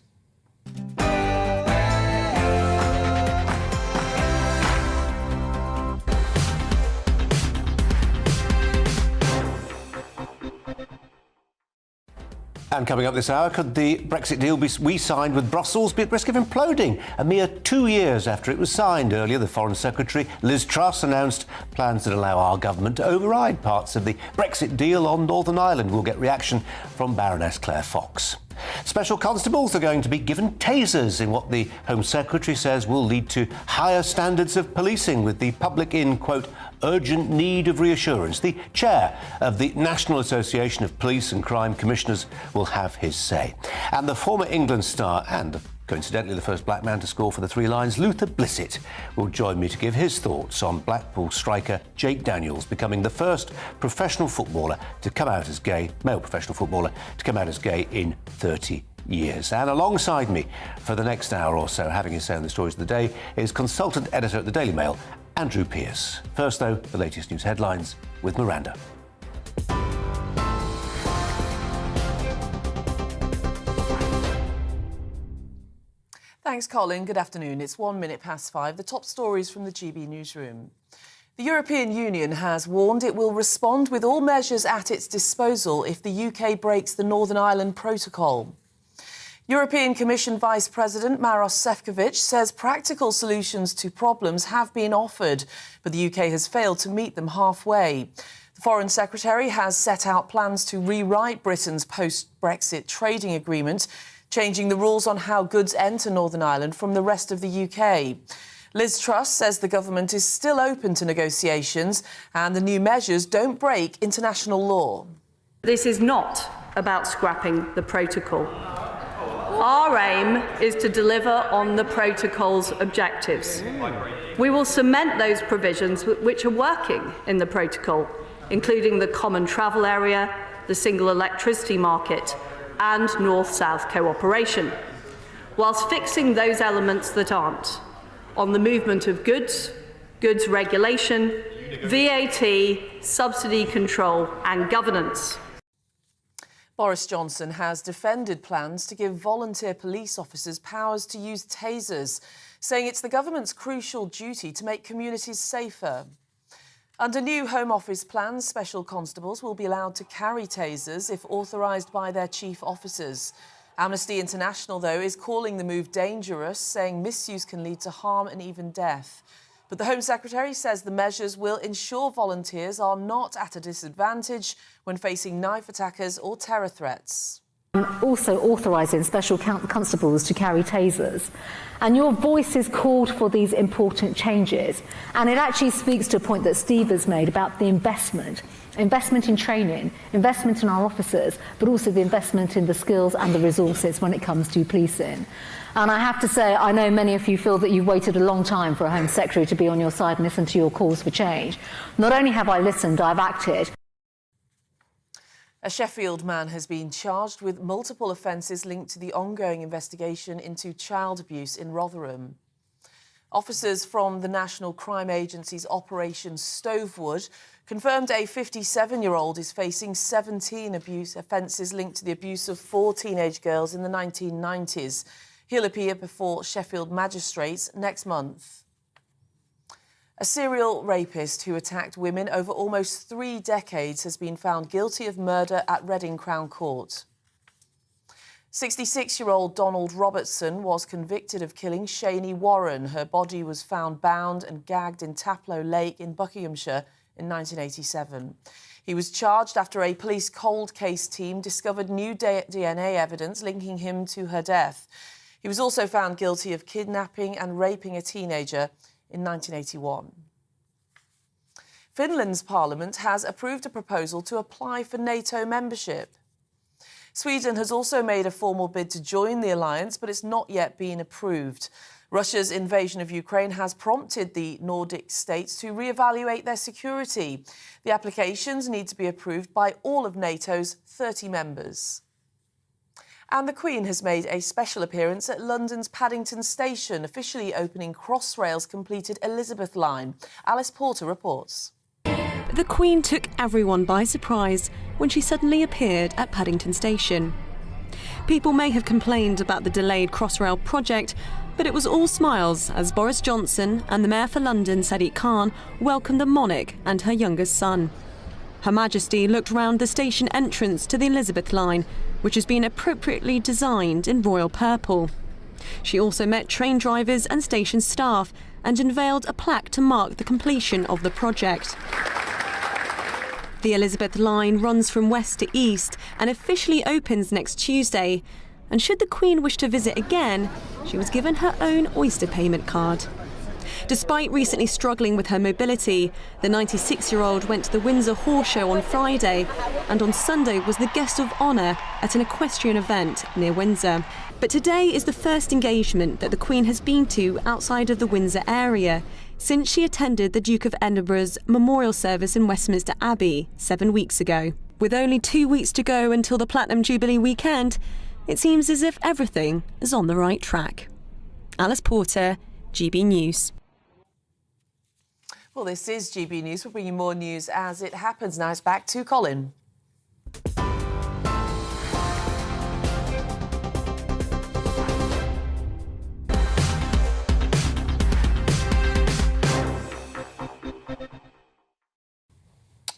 And coming up this hour, could the Brexit deal we signed with Brussels be at risk of imploding? A mere 2 years after it was signed earlier, the Foreign Secretary, Liz Truss, announced plans that allow our government to override parts of the Brexit deal on Northern Ireland. We'll get reaction from Baroness Claire Fox. Special constables are going to be given tasers in what the Home Secretary says will lead to higher standards of policing, with the public in, quote, urgent need of reassurance. The chair of the National Association of Police and Crime Commissioners will have his say. And the former England star and, coincidentally, the first black man to score for the Three Lions, Luther Blissett, will join me to give his thoughts on Blackpool striker Jake Daniels becoming the first professional footballer to come out as gay, male professional footballer to come out as gay in 30 years. And alongside me for the next hour or so, having his say on the stories of the day, is consultant editor at the Daily Mail, Andrew Pearce. First, though, the latest news headlines with Miranda. Thanks, Colin. Good afternoon. It's 1 minute past 5. The top stories from the GB newsroom. The European Union has warned it will respond with all measures at its disposal if the UK breaks the Northern Ireland Protocol. European Commission Vice President Maros Sefcovic says practical solutions to problems have been offered, but the UK has failed to meet them halfway. The Foreign Secretary has set out plans to rewrite Britain's post-Brexit trading agreement, changing the rules on how goods enter Northern Ireland from the rest of the UK. Liz Truss says the government is still open to negotiations and the new measures don't break international law. This is not about scrapping the protocol. Our aim is to deliver on the protocol's objectives. We will cement those provisions which are working in the protocol, including the common travel area, the single electricity market, and North-South cooperation, whilst fixing those elements that aren't, on the movement of goods, goods regulation, VAT, subsidy control and governance. Boris Johnson has defended plans to give volunteer police officers powers to use tasers, saying it's the government's crucial duty to make communities safer. Under new Home Office plans, special constables will be allowed to carry tasers if authorised by their chief officers. Amnesty International, though, is calling the move dangerous, saying misuse can lead to harm and even death. But the Home Secretary says the measures will ensure volunteers are not at a disadvantage when facing knife attackers or terror threats. Also authorising special constables to carry tasers. And your voice is called for these important changes. And it actually speaks to a point that Steve has made about the investment in training, investment in our officers, but also the investment in the skills and the resources when it comes to policing. And I have to say, I know many of you feel that you've waited a long time for a Home Secretary to be on your side and listen to your calls for change. Not only have I listened, I've acted. A Sheffield man has been charged with multiple offences linked to the ongoing investigation into child abuse in Rotherham. Officers from the National Crime Agency's Operation Stovewood confirmed a 57-year-old is facing 17 abuse offences linked to the abuse of 4 teenage girls in the 1990s. He'll appear before Sheffield magistrates next month. A serial rapist who attacked women over almost 3 decades has been found guilty of murder at Reading Crown Court. 66-year-old Donald Robertson was convicted of killing Shani Warren. Her body was found bound and gagged in Taplow Lake in Buckinghamshire in 1987. He was charged after a police cold case team discovered new DNA evidence linking him to her death. He was also found guilty of kidnapping and raping a teenager in 1981. Finland's parliament has approved a proposal to apply for NATO membership. Sweden has also made a formal bid to join the alliance, but it's not yet been approved. Russia's invasion of Ukraine has prompted the Nordic states to reevaluate their security. The applications need to be approved by all of NATO's 30 members. And the Queen has made a special appearance at London's Paddington Station, officially opening Crossrail's completed Elizabeth line. Alice Porter reports. The Queen took everyone by surprise when she suddenly appeared at Paddington Station. People may have complained about the delayed Crossrail project, but it was all smiles as Boris Johnson and the Mayor for London, Sadiq Khan, welcomed the monarch and her youngest son. Her Majesty looked round the station entrance to the Elizabeth line, which has been appropriately designed in royal purple. She also met train drivers and station staff and unveiled a plaque to mark the completion of the project. The Elizabeth line runs from west to east and officially opens next Tuesday. And should the Queen wish to visit again, she was given her own Oyster payment card. Despite recently struggling with her mobility, the 96-year-old went to the Windsor Horse Show on Friday and on Sunday was the guest of honour at an equestrian event near Windsor. But today is the first engagement that the Queen has been to outside of the Windsor area since she attended the Duke of Edinburgh's memorial service in Westminster Abbey 7 weeks ago. With only 2 weeks to go until the Platinum Jubilee weekend, it seems as if everything is on the right track. Alice Porter, GB News. Well, this is GB News. We'll bring you more news as it happens. Now it's back to Colin.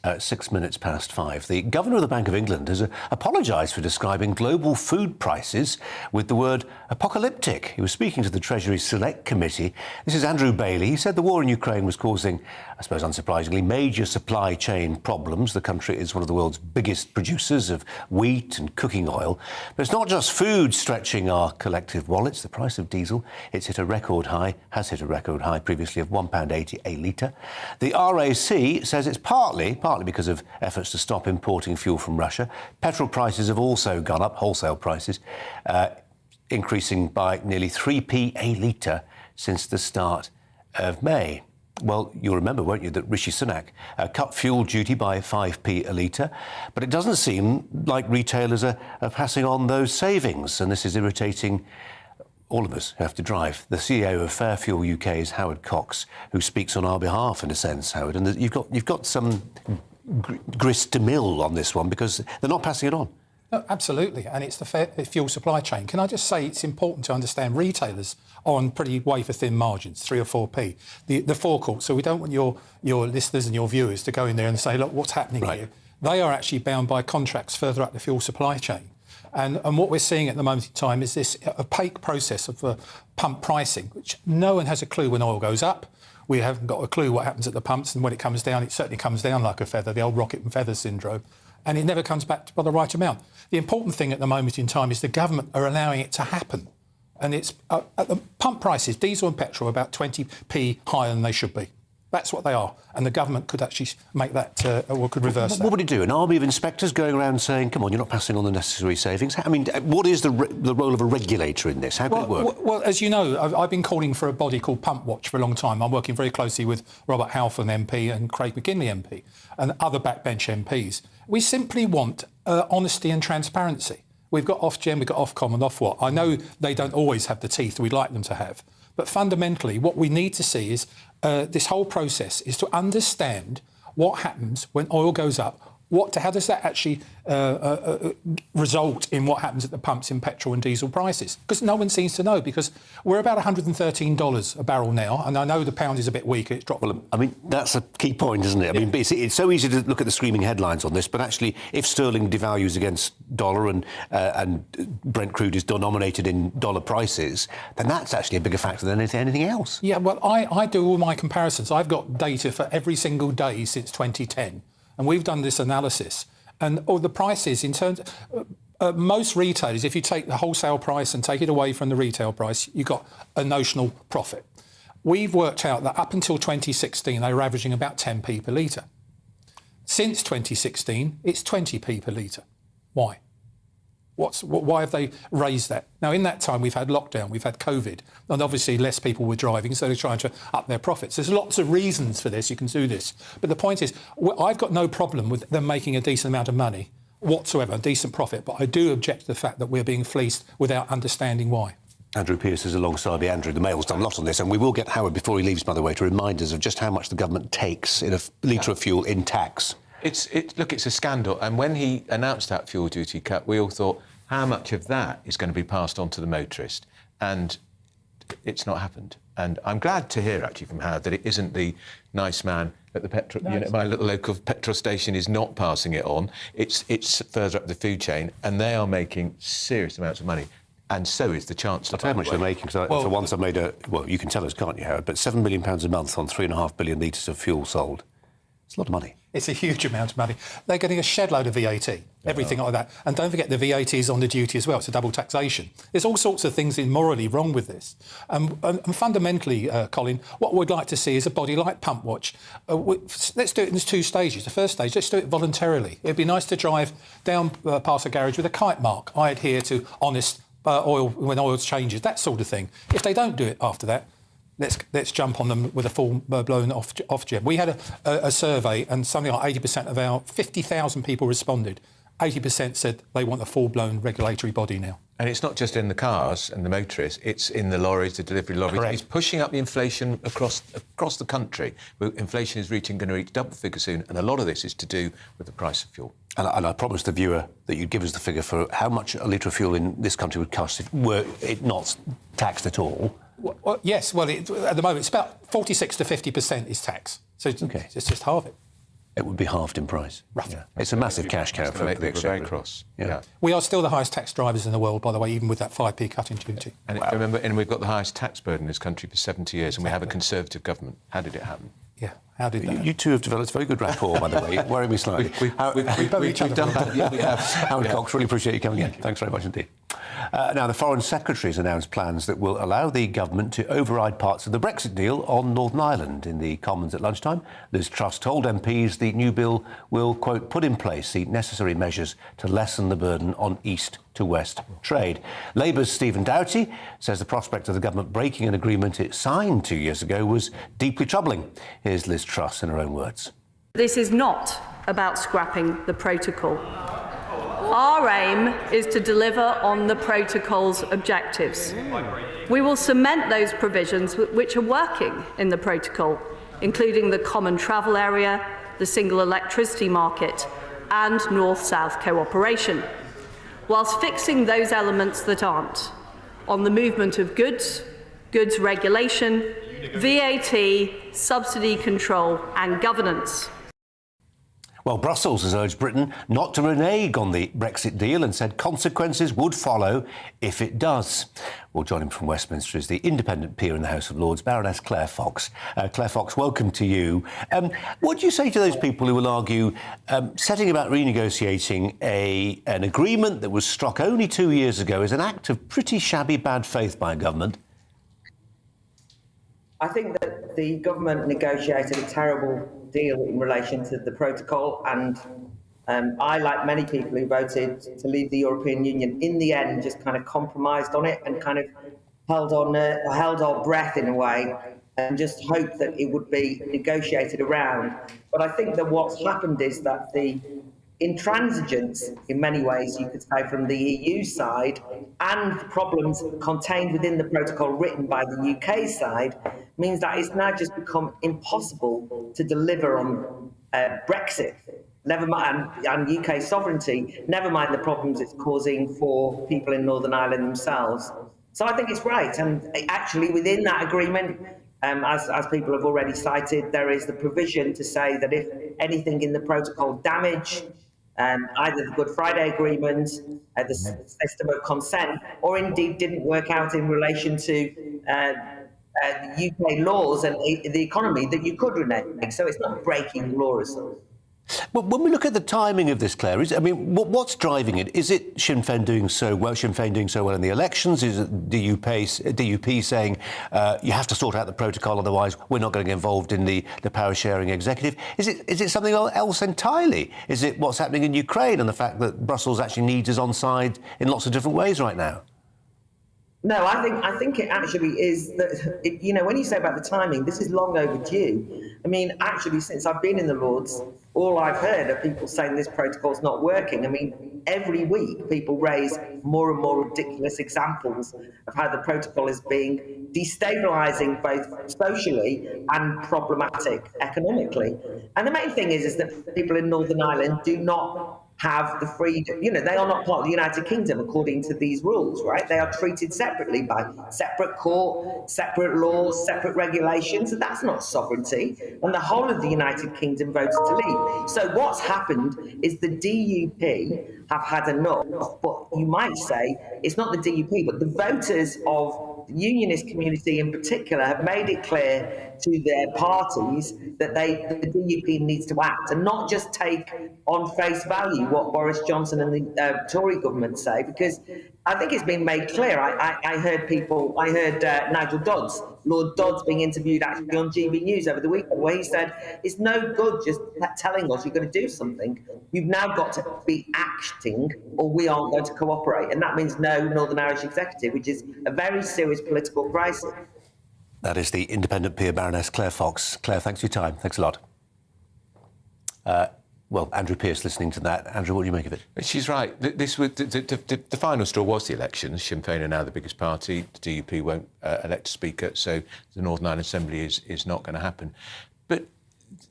At 6 minutes past 5, the Governor of the Bank of England has apologised for describing global food prices with the word apocalyptic. He was speaking to the Treasury Select Committee. This is Andrew Bailey. He said the war in Ukraine was causing, I suppose unsurprisingly, major supply chain problems. The country is one of the world's biggest producers of wheat and cooking oil. But it's not just food stretching our collective wallets. The price of diesel, has hit a record high previously of £1.80 a litre. The RAC says it's partly because of efforts to stop importing fuel from Russia. Petrol prices have also gone up, wholesale prices, increasing by nearly 3p a litre since the start of May. Well, you'll remember, won't you, that Rishi Sunak cut fuel duty by 5p a litre, but it doesn't seem like retailers are passing on those savings, and this is irritating all of us who have to drive. The CEO of Fair Fuel UK is Howard Cox, who speaks on our behalf, in a sense, Howard. And you've got some grist to mill on this one because they're not passing it on. No, absolutely, and it's the fuel supply chain. Can I just say it's important to understand retailers are on pretty wafer-thin margins, 3 or 4p. The forecourt, so we don't want your listeners and your viewers to go in there and say, look, what's happening here? They are actually bound by contracts further up the fuel supply chain. And what we're seeing at the moment in time is this opaque process of pump pricing, which no one has a clue when oil goes up. We haven't got a clue what happens at the pumps, and when it comes down, it certainly comes down like a feather, the old rocket and feather syndrome, and it never comes back by the right amount. The important thing at the moment in time is the government are allowing it to happen. And it's at the pump prices, diesel and petrol, about 20p higher than they should be. That's what they are. And the government could actually make that, or could reverse that. What would it do? An army of inspectors going around saying, come on, you're not passing on the necessary savings? I mean, what is the role of a regulator in this? How could it work? Well, as you know, I've been calling for a body called Pump Watch for a long time. I'm working very closely with Robert Halfon MP and Craig McGinley MP and other backbench MPs. We simply want honesty and transparency. We've got Ofgem, we've got Ofcom and Ofwat. I know they don't always have the teeth we'd like them to have, But fundamentally, what we need to see is this whole process is to understand what happens when oil goes up. How does that actually result in what happens at the pumps in petrol and diesel prices? Because no one seems to know, because we're about $113 a barrel now, and I know the pound is a bit weaker, it's dropped. Well, I mean, that's a key point, isn't it? I mean, it's so easy to look at the screaming headlines on this, but actually, if sterling devalues against dollar and Brent crude is denominated in dollar prices, then that's actually a bigger factor than anything else. Yeah, well, I do all my comparisons. I've got data for every single day since 2010. And we've done this analysis, and all the prices in terms most retailers, if you take the wholesale price and take it away from the retail price, you've got a notional profit. We've worked out that up until 2016, they were averaging about 10p per litre. Since 2016, it's 20p per litre. Why? Why have they raised that? Now, in that time, we've had lockdown, we've had COVID, and obviously less people were driving, so they're trying to up their profits. There's lots of reasons for this. You can do this. But the point is, I've got no problem with them making a decent amount of money whatsoever, a decent profit, but I do object to the fact that we're being fleeced without understanding why. Andrew Pearce is alongside me. Andrew, the Mail's done a lot on this, and we will get Howard, before he leaves, by the way, to remind us of just how much the government takes in a litre of fuel in tax. Look, it's a scandal. And when he announced that fuel duty cut, we all thought, how much of that is going to be passed on to the motorist? And it's not happened. And I'm glad to hear, actually, from Howard that it isn't the nice man at the petrol, my little local petrol station is not passing it on. It's further up the food chain, and they are making serious amounts of money. And so is the Chancellor. I'll tell you how much they're making, because for once I've made you can tell us, can't you, Howard, but £7 billion a month on 3.5 billion litres of fuel sold. It's a lot of money. It's a huge amount of money. They're getting a shed load of VAT, everything like that. And don't forget the VAT is on the duty as well. It's a double taxation. There's all sorts of things morally wrong with this. And fundamentally, Colin, what we'd like to see is a body like Pump Watch. Let's do it in 2 stages. The first stage, let's do it voluntarily. It'd be nice to drive down past a garage with a kite mark. I adhere to honest oil when oil changes, that sort of thing. If they don't do it after that, let's jump on them with a full-blown off jab. We had a survey, and something like 80% of our 50,000 people responded. 80% said they want a full-blown regulatory body now. And it's not just in the cars and the motorists, it's in the lorries, the delivery lorries. Correct. It's pushing up the inflation across the country. Inflation is going to reach double figure soon, and a lot of this is to do with the price of fuel. And I promised the viewer that you'd give us the figure for how much a litre of fuel in this country would cost if were it not taxed at all. Well, yes, at the moment, it's about 46 to 50% is tax. So it's just half it. It would be halved in price. Roughly. Yeah. It's a massive cash cow for the very cross. Yeah. We are still the highest tax drivers in the world, by the way, even with that 5p cut in duty. And remember, and we've got the highest tax burden in this country for 70 years, and we have a Conservative government. How did it happen? Yeah, how did that? You two have developed very good rapport, by the way. Worry me slightly. We've done that. Yeah, we have. Howard Cox, really appreciate you coming in. Thanks very much indeed. Now, the Foreign Secretary's announced plans that will allow the government to override parts of the Brexit deal on Northern Ireland. In the Commons at lunchtime, Liz Truss told MPs the new bill will, quote, put in place the necessary measures to lessen the burden on east to west trade. Labour's Stephen Doughty says the prospect of the government breaking an agreement it signed 2 years ago was deeply troubling. Here's Liz Truss in her own words. This is not about scrapping the protocol. Our aim is to deliver on the protocol's objectives. We will cement those provisions which are working in the protocol, including the common travel area, the single electricity market, and North-South cooperation, whilst fixing those elements that aren't, on the movement of goods, goods regulation, VAT, subsidy control and governance. Well, Brussels has urged Britain not to renege on the Brexit deal and said consequences would follow if it does. Well, joining from Westminster is the independent peer in the House of Lords, Baroness Claire Fox. Claire Fox, welcome to you. What do you say to those people who will argue setting about renegotiating an agreement that was struck only 2 years ago is an act of pretty shabby bad faith by a government? I think that the government negotiated a terrible deal in relation to the protocol, and I, like many people who voted to leave the European Union, in the end just kind of compromised on it and kind of held our breath in a way and just hoped that it would be negotiated around. But I think that what's happened is that the intransigence, in many ways, you could say, from the EU side, and the problems contained within the protocol written by the UK side, means that it's now just become impossible to deliver on Brexit, never mind, and UK sovereignty, never mind the problems it's causing for people in Northern Ireland themselves. So I think it's right. And actually, within that agreement, as people have already cited, there is the provision to say that if anything in the protocol damaged either the Good Friday Agreement, the system of consent, or indeed didn't work out in relation to UK laws and the economy, that you could renege. So it's not breaking law as such. But when we look at the timing of this, Claire, what's driving it? Is it Sinn Féin doing so well in the elections? Is it DUP saying you have to sort out the protocol, otherwise we're not going to get involved in the power sharing executive? Is it something else entirely? Is it what's happening in Ukraine and the fact that Brussels actually needs us on side in lots of different ways right now? No, I think it actually is that, when you say about the timing, this is long overdue. I mean, actually, since I've been in the Lords, all I've heard are people saying this protocol's not working. I mean, every week people raise more and more ridiculous examples of how the protocol is being destabilising both socially and problematic economically. And the main thing is that people in Northern Ireland do not have the freedom, they are not part of the United Kingdom according to these rules, right? They are treated separately by separate court, separate laws, separate regulations, and that's not sovereignty. And the whole of the United Kingdom voted to leave. So what's happened is the DUP have had enough, but you might say it's not the DUP, but the voters of the unionist community in particular have made it clear to their parties that the DUP needs to act and not just take on face value what Boris Johnson and the Tory government say, because I think it's been made clear. I heard Nigel Dodds, Lord Dodds, being interviewed actually on GBNews over the weekend, where he said it's no good just telling us you're going to do something. You've now got to be acting, or we aren't going to cooperate, and that means no Northern Irish executive, which is a very serious political crisis. That is the independent peer Baroness Claire Fox. Claire, thanks for your time. Thanks a lot. Well, Andrew Pearce listening to that. Andrew, what do you make of it? She's right. This was the final straw was the elections. Sinn Féin are now the biggest party. The DUP won't elect a speaker, so the Northern Ireland Assembly is not going to happen. But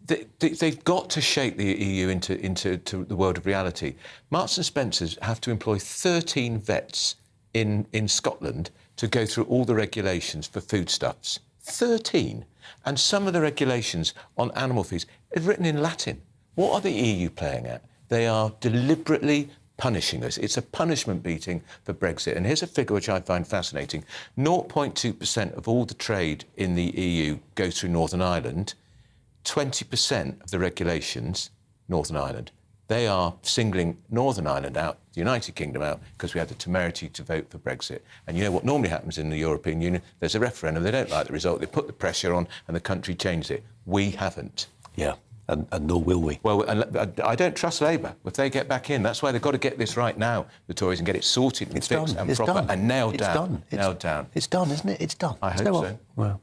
they've got to shape the EU into the world of reality. Marks and Spencers have to employ 13 vets in Scotland to go through all the regulations for foodstuffs. 13. And some of the regulations on animal feeds are written in Latin. What are the EU playing at? They are deliberately punishing us. It's a punishment beating for Brexit. And here's a figure which I find fascinating. 0.2% of all the trade in the EU goes through Northern Ireland. 20% of the regulations, Northern Ireland. They are singling Northern Ireland out, the United Kingdom out, because we had the temerity to vote for Brexit. And you know what normally happens in the European Union? There's a referendum, they don't like the result, they put the pressure on and the country changes it. We haven't. Yeah. And nor will we. Well, I don't trust Labour. If they get back in, that's why they've got to get this right now, the Tories, and get it sorted and fixed and proper and nailed down. Nailed down. It's done, isn't it? It's done. I hope so. Well,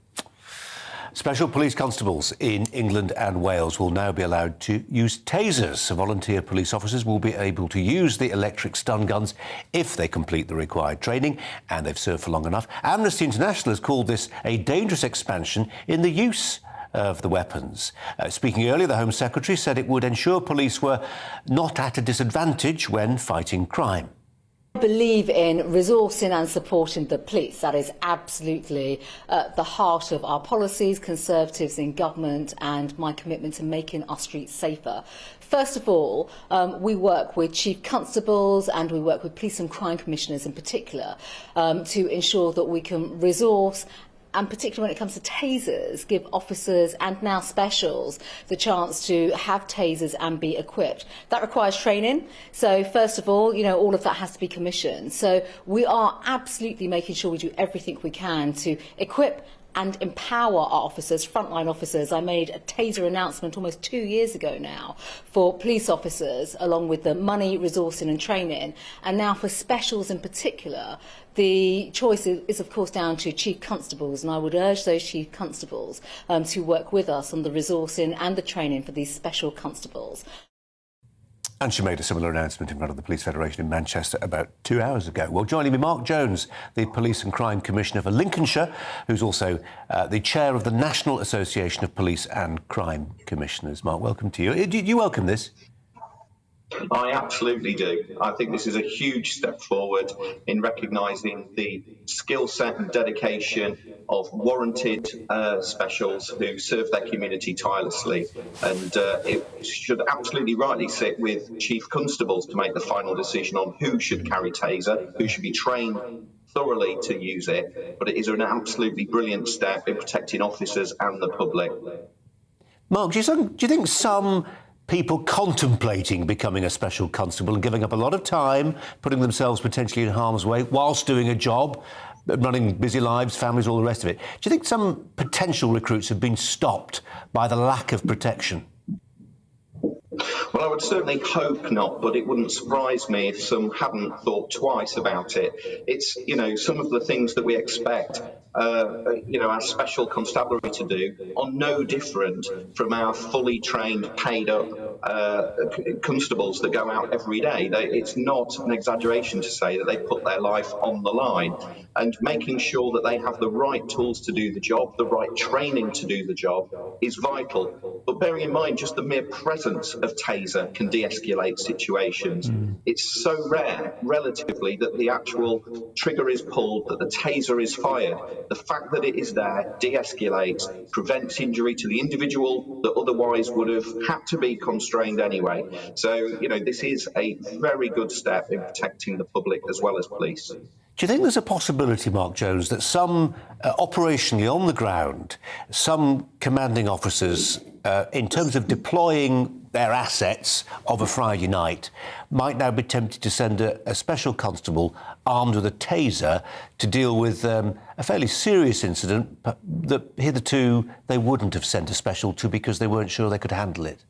special police constables in England and Wales will now be allowed to use tasers. So volunteer police officers will be able to use the electric stun guns if they complete the required training and they've served for long enough. Amnesty International has called this a dangerous expansion in the use of the weapons. Speaking earlier, the Home Secretary said it would ensure police were not at a disadvantage when fighting crime. I believe in resourcing and supporting the police. That is absolutely the heart of our policies, Conservatives in government, and my commitment to making our streets safer. First of all, we work with chief constables and we work with police and crime commissioners in particular to ensure that we can resource, and particularly when it comes to tasers, give officers and now specials the chance to have tasers and be equipped. That requires training. So first of all, all of that has to be commissioned. So we are absolutely making sure we do everything we can to equip and empower our officers, frontline officers. I made a taser announcement almost 2 years ago now for police officers, along with the money, resourcing and training. And now for specials in particular, the choice is of course down to chief constables, and I would urge those chief constables to work with us on the resourcing and the training for these special constables. And she made a similar announcement in front of the Police Federation in Manchester about 2 hours ago. Well, joining me, Mark Jones, the Police and Crime Commissioner for Lincolnshire, who's also the chair of the National Association of Police and Crime Commissioners. Mark, welcome to you. Do you welcome this? I absolutely do. I think this is a huge step forward in recognising the skill set and dedication of warranted specials who serve their community tirelessly. And it should absolutely rightly sit with chief constables to make the final decision on who should carry Taser, who should be trained thoroughly to use it. But it is an absolutely brilliant step in protecting officers and the public. Mark, do you think some people contemplating becoming a special constable and giving up a lot of time, putting themselves potentially in harm's way whilst doing a job, running busy lives, families, all the rest of it, do you think some potential recruits have been stopped by the lack of protection? Well, I would certainly hope not, but it wouldn't surprise me if some hadn't thought twice about it. It's, some of the things that we expect, our special constabulary to do are no different from our fully trained, paid up constables that go out every day. It's not an exaggeration to say that they put their life on the line, and making sure that they have the right tools to do the job, the right training to do the job is vital. But bearing in mind, just the mere presence of Taser can de-escalate situations. It's so rare, relatively, that the actual trigger is pulled, that the Taser is fired. The fact that it is there de-escalates, prevents injury to the individual that otherwise would have had to be constrained anyway. So, this is a very good step in protecting the public as well as police. Do you think there's a possibility, Mark Jones, that some operationally on the ground, some commanding officers, in terms of deploying their assets of a Friday night, might now be tempted to send a special constable armed with a taser to deal with a fairly serious incident that hitherto they wouldn't have sent a special to because they weren't sure they could handle it?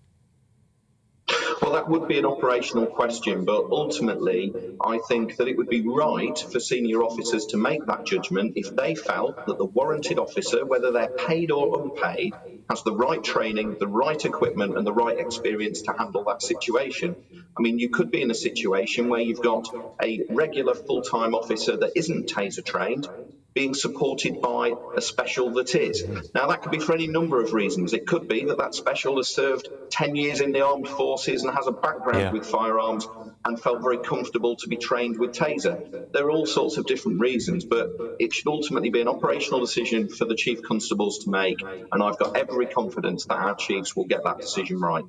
Well, that would be an operational question, but ultimately I think that it would be right for senior officers to make that judgment if they felt that the warranted officer, whether they're paid or unpaid, has the right training, the right equipment and the right experience to handle that situation. I mean, you could be in a situation where you've got a regular full-time officer that isn't Taser trained being supported by a special that is. Now, that could be for any number of reasons. It could be that special has served 10 years in the armed forces and has a background with firearms and felt very comfortable to be trained with Taser. There are all sorts of different reasons, but it should ultimately be an operational decision for the chief constables to make, and I've got every confidence that our chiefs will get that decision right.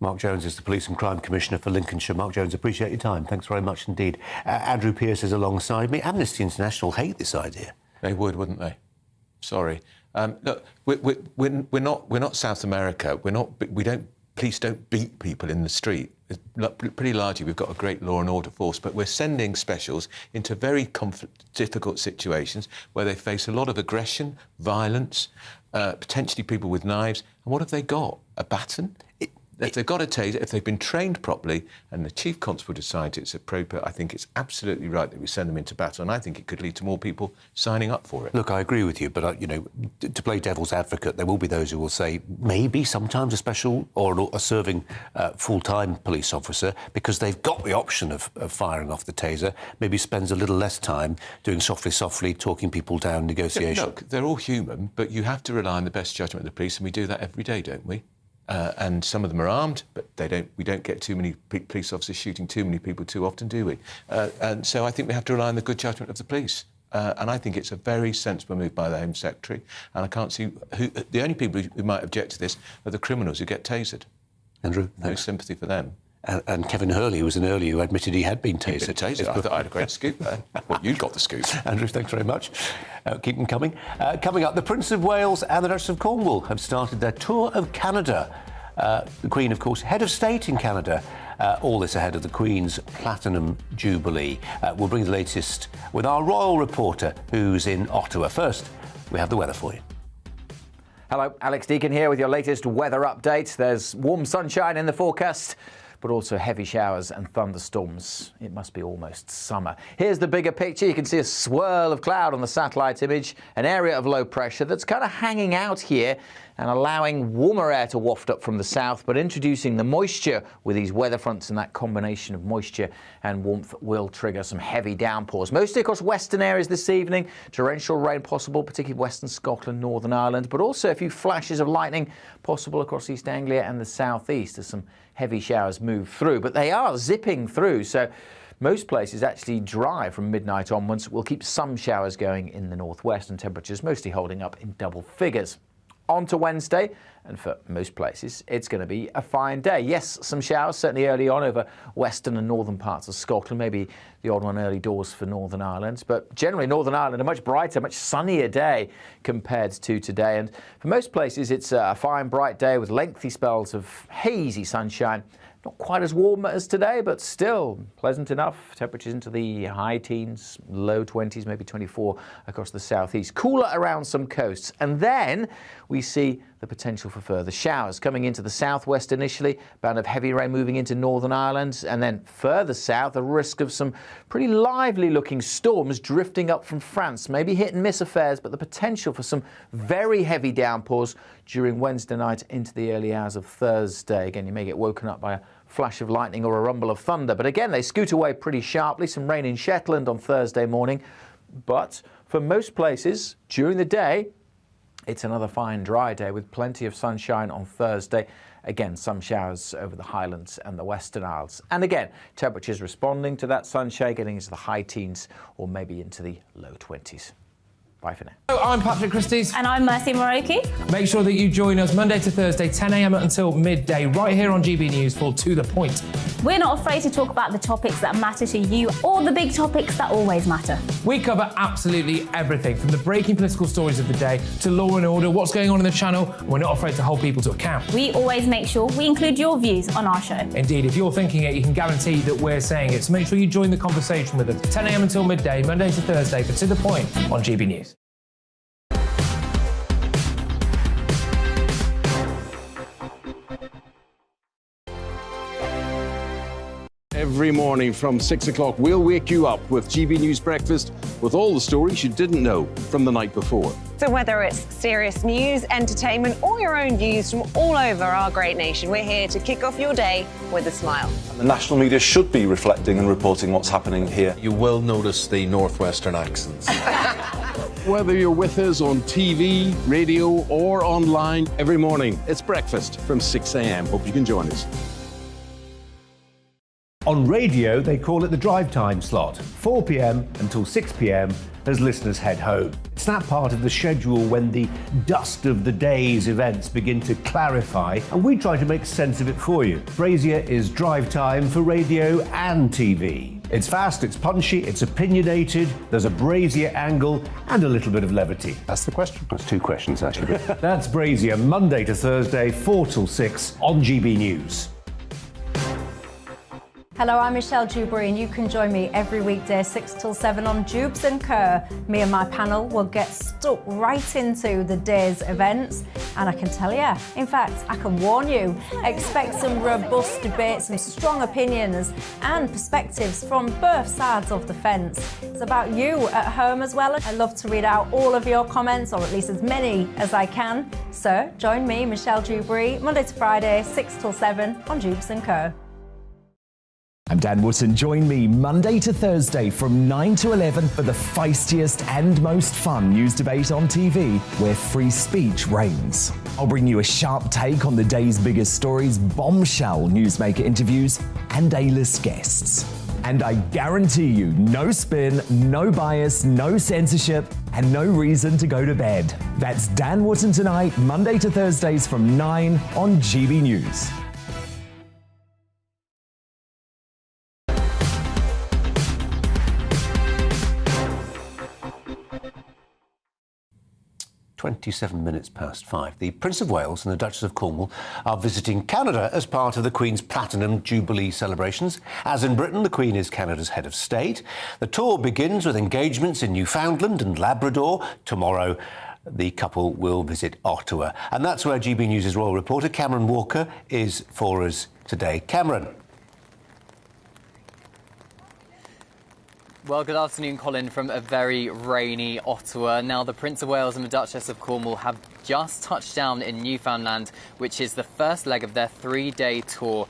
Mark Jones is the Police and Crime Commissioner for Lincolnshire. Mark Jones, appreciate your time. Thanks very much indeed. Andrew Pearce is alongside me. Amnesty International hate this idea. They would, wouldn't they? Sorry. Look, we're not South America. Police don't beat people in the street. Pretty largely, we've got a great law and order force, but we're sending specials into very difficult situations where they face a lot of aggression, violence, potentially people with knives. And what have they got? A baton? If they've got a taser, if they've been trained properly and the chief constable decides it's appropriate, I think it's absolutely right that we send them into battle, and I think it could lead to more people signing up for it. Look, I agree with you, but, to play devil's advocate, there will be those who will say maybe sometimes a special or a serving full-time police officer, because they've got the option of firing off the taser, maybe spends a little less time doing softly, talking people down, negotiation. Look, they're all human, but you have to rely on the best judgment of the police, and we do that every day, don't we? And some of them are armed, but we don't get too many police officers shooting too many people too often, do we? And so I think we have to rely on the good judgment of the police. And I think it's a very sensible move by the Home Secretary. And I can't see the only people who might object to this are the criminals who get tasered. Andrew, no sympathy for them. And Kevin Hurley was in earlier who admitted he had been tasered. I thought I had a great scoop there. Well, you got the scoop. Andrew, thanks very much. Keep them coming. Coming up, the Prince of Wales and the Duchess of Cornwall have started their tour of Canada. The Queen, of course, head of state in Canada. All this ahead of the Queen's Platinum Jubilee. We'll bring the latest with our royal reporter who's in Ottawa. First, we have the weather for you. Hello, Alex Deakin here with your latest weather update. There's warm sunshine in the forecast, but also heavy showers and thunderstorms. It must be almost summer. Here's the bigger picture. You can see a swirl of cloud on the satellite image, an area of low pressure that's kind of hanging out here and allowing warmer air to waft up from the south, but introducing the moisture with these weather fronts, and that combination of moisture and warmth will trigger some heavy downpours, mostly across western areas this evening. Torrential rain possible, particularly western Scotland, Northern Ireland, but also a few flashes of lightning possible across East Anglia and the southeast as some heavy showers move through. But they are zipping through, so most places actually dry from midnight onwards. We'll keep some showers going in the northwest and temperatures mostly holding up in double figures. On to Wednesday, and for most places, it's going to be a fine day. Yes, some showers certainly early on over western and northern parts of Scotland, maybe the odd one early doors for Northern Ireland. But generally, Northern Ireland, a much brighter, much sunnier day compared to today. And for most places, it's a fine, bright day with lengthy spells of hazy sunshine. Not quite as warm as today, but still pleasant enough. Temperatures into the high teens, low 20s, maybe 24 across the southeast. Cooler around some coasts. And then we see the potential for further showers coming into the southwest initially, band of heavy rain moving into Northern Ireland, and then further south, a risk of some pretty lively looking storms drifting up from France. Maybe hit and miss affairs, but the potential for some very heavy downpours during Wednesday night into the early hours of Thursday. Again, you may get woken up by a flash of lightning or a rumble of thunder, but again, they scoot away pretty sharply. Some rain in Shetland on Thursday morning, but for most places during the day, it's another fine dry day with plenty of sunshine on Thursday. Again, some showers over the Highlands and the Western Isles. And again, temperatures responding to that sunshine, getting into the high teens or maybe into the low 20s. Bye for now. I'm Patrick Christie's. And I'm Mercy Moroki. Make sure that you join us Monday to Thursday, 10 a.m. until midday, right here on GB News for To The Point. We're not afraid to talk about the topics that matter to you or the big topics that always matter. We cover absolutely everything, from the breaking political stories of the day to law and order, what's going on in the channel. We're not afraid to hold people to account. We always make sure we include your views on our show. Indeed, if you're thinking it, you can guarantee that we're saying it. So make sure you join the conversation with us, 10 a.m. until midday, Monday to Thursday, for To The Point on GB News. Every morning from 6 o'clock, we'll wake you up with GB News Breakfast with all the stories you didn't know from the night before. So whether it's serious news, entertainment, or your own views from all over our great nation, we're here to kick off your day with a smile. And the national media should be reflecting and reporting what's happening here. You will notice the northwestern accents. Whether you're with us on TV, radio, or online, every morning, it's breakfast from 6 a.m. Hope you can join us. On radio, they call it the drive time slot, 4 p.m. until 6 p.m. as listeners head home. It's that part of the schedule when the dust of the day's events begin to clarify, and we try to make sense of it for you. Brazier is drive time for radio and TV. It's fast, it's punchy, it's opinionated, there's a Brazier angle and a little bit of levity. That's the question. That's two questions, actually. That's Brazier, Monday to Thursday, 4 till 6 on GB News. Hello, I'm Michelle Dewberry, and you can join me every weekday 6 till 7 on Jubes and Kerr. Me and my panel will get stuck right into the day's events, and I can tell you, in fact, I can warn you, expect some robust debates, some strong opinions and perspectives from both sides of the fence. It's about you at home as well. I love to read out all of your comments, or at least as many as I can. So join me, Michelle Dewberry, Monday to Friday, 6 till 7 on Jubes and Kerr. I'm Dan Wootton. Join me Monday to Thursday from 9 to 11 for the feistiest and most fun news debate on TV, where free speech reigns. I'll bring you a sharp take on the day's biggest stories, bombshell newsmaker interviews, and A-list guests. And I guarantee you, no spin, no bias, no censorship, and no reason to go to bed. That's Dan Wootton Tonight, Monday to Thursdays from 9 on GB News. .5. The Prince of Wales and the Duchess of Cornwall are visiting Canada as part of the Queen's Platinum Jubilee celebrations. As in Britain, the Queen is Canada's head of state. The tour begins with engagements in Newfoundland and Labrador. Tomorrow, the couple will visit Ottawa. And that's where GB News' royal reporter Cameron Walker is for us today. Cameron. Well, good afternoon, Colin, from a very rainy Ottawa. Now, the Prince of Wales and the Duchess of Cornwall have just touched down in Newfoundland, which is the first leg of their 3-day tour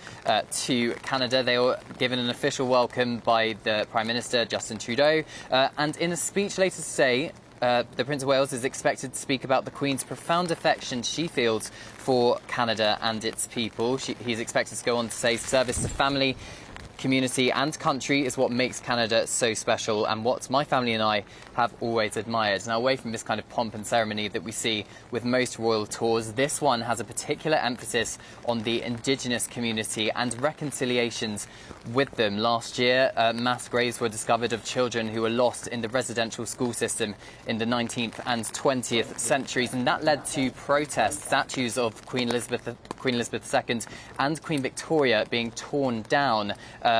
to Canada. They were given an official welcome by the Prime Minister, Justin Trudeau, and in a speech later today, the Prince of Wales is expected to speak about the Queen's profound affection she feels for Canada and its people. He's expected to go on to say service to family, community and country is what makes Canada so special and what my family and I have always admired. Now, away from this kind of pomp and ceremony that we see with most royal tours, this one has a particular emphasis on the Indigenous community and reconciliations with them. Last year, mass graves were discovered of children who were lost in the residential school system in the 19th and 20th centuries, and that led to protests. Statues of Queen Elizabeth II and Queen Victoria being torn down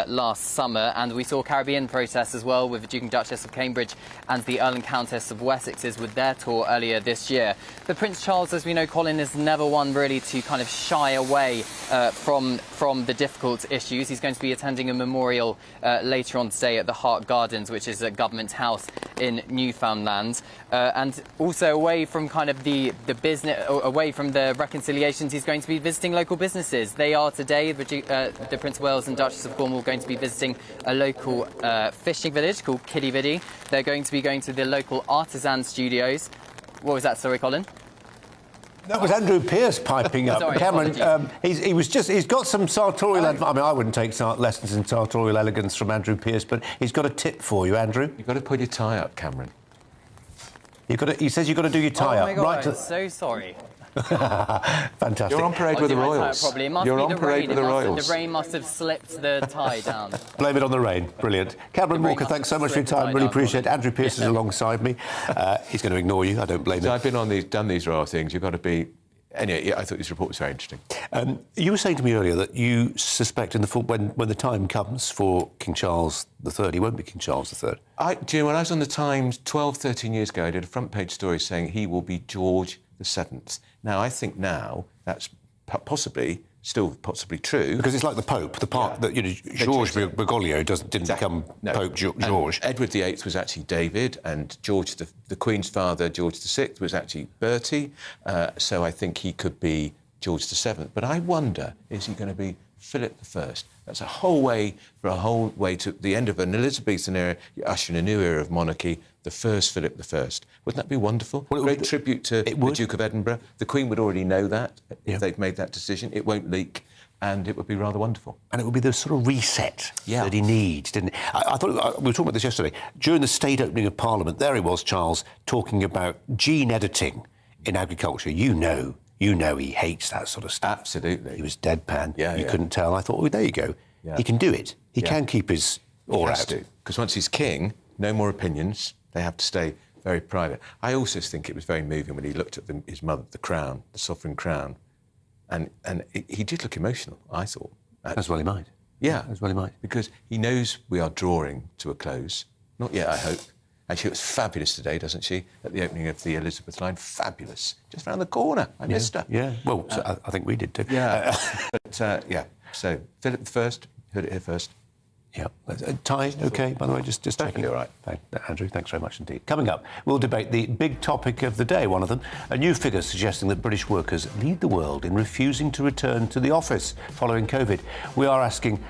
last summer, and we saw Caribbean protests as well, with the Duke and Duchess of Cambridge and the Earl and Countess of Wessex's with their tour earlier this year. But Prince Charles, as we know, Colin, is never one really to kind of shy away from the difficult issues. He's going to be attending a memorial later on today at the Hart Gardens, which is a government house in Newfoundland, and also away from kind of the business, away from the reconciliations, he's going to be visiting local businesses. They are today, the Prince of Wales and Duchess of Cornwall, going to be visiting a local fishing village called Kiddie Viddy. They're going to be going to the local artisan studios. What was that, sorry, Colin? That was Andrew Pearce piping up. Sorry, Cameron, he's got some sartorial advice. I mean, I wouldn't take lessons in sartorial elegance from Andrew Pearce, but he's got a tip for you, Andrew. You've got to put your tie up, Cameron. He says you've got to do your tie up. Oh my God, right I'm so sorry. Fantastic. You're on parade with the Royals. You're on parade with the Royals. The rain must have slipped the tie down. Blame it on the rain. Brilliant. Cameron Walker, thanks so much for your time. Really appreciate it. Andrew Pearce is alongside me. He's going to ignore you. I don't blame him. I've been done these royal things. You've got to be... Anyway, yeah, I thought this report was very interesting. You were saying to me earlier that you suspect when the time comes for King Charles III, he won't be King Charles III. Do you know, when I was on the Times 12, 13 years ago, I did a front-page story saying he will be George VII. Now, I think now that's still possibly true. Because it's like the Pope, the part that, George Bergoglio didn't become Pope George. Edward VIII was actually David, and George, the Queen's father, George VI, was actually Bertie. So I think he could be George VII. But I wonder, is he going to be Philip I? That's a whole way to the end of an Elizabethan era. You're ushering a new era of monarchy, the first Philip I. Wouldn't that be wonderful? Great tribute to the Duke of Edinburgh. The Queen would already know that if they've made that decision. It won't leak, and it would be rather wonderful. And it would be the sort of reset that he needs, didn't it? I thought, we were talking about this yesterday. During the state opening of Parliament, there he was, Charles, talking about gene editing in agriculture. You know he hates that sort of stuff. Absolutely. He was deadpan. Yeah, you couldn't tell. I thought, well, there you go. Yeah. He can do it. He can keep his oar out. Because once he's king, no more opinions. They have to stay very private. I also think it was very moving when he looked at his mother, the crown, the sovereign crown, and he did look emotional, I thought. As well he might. Yeah. As well he might. Because he knows we are drawing to a close. Not yet, I hope. And she was fabulous today, doesn't she, at the opening of the Elizabeth line? Fabulous. Just round the corner. I missed her. Yeah, well, I think we did too. Yeah. So Philip I, heard it here first. Yeah. Tie, OK, by the way, just checking. All right. Andrew, thanks very much indeed. Coming up, we'll debate the big topic of the day, one of them, a new figure suggesting that British workers lead the world in refusing to return to the office following COVID. We are asking,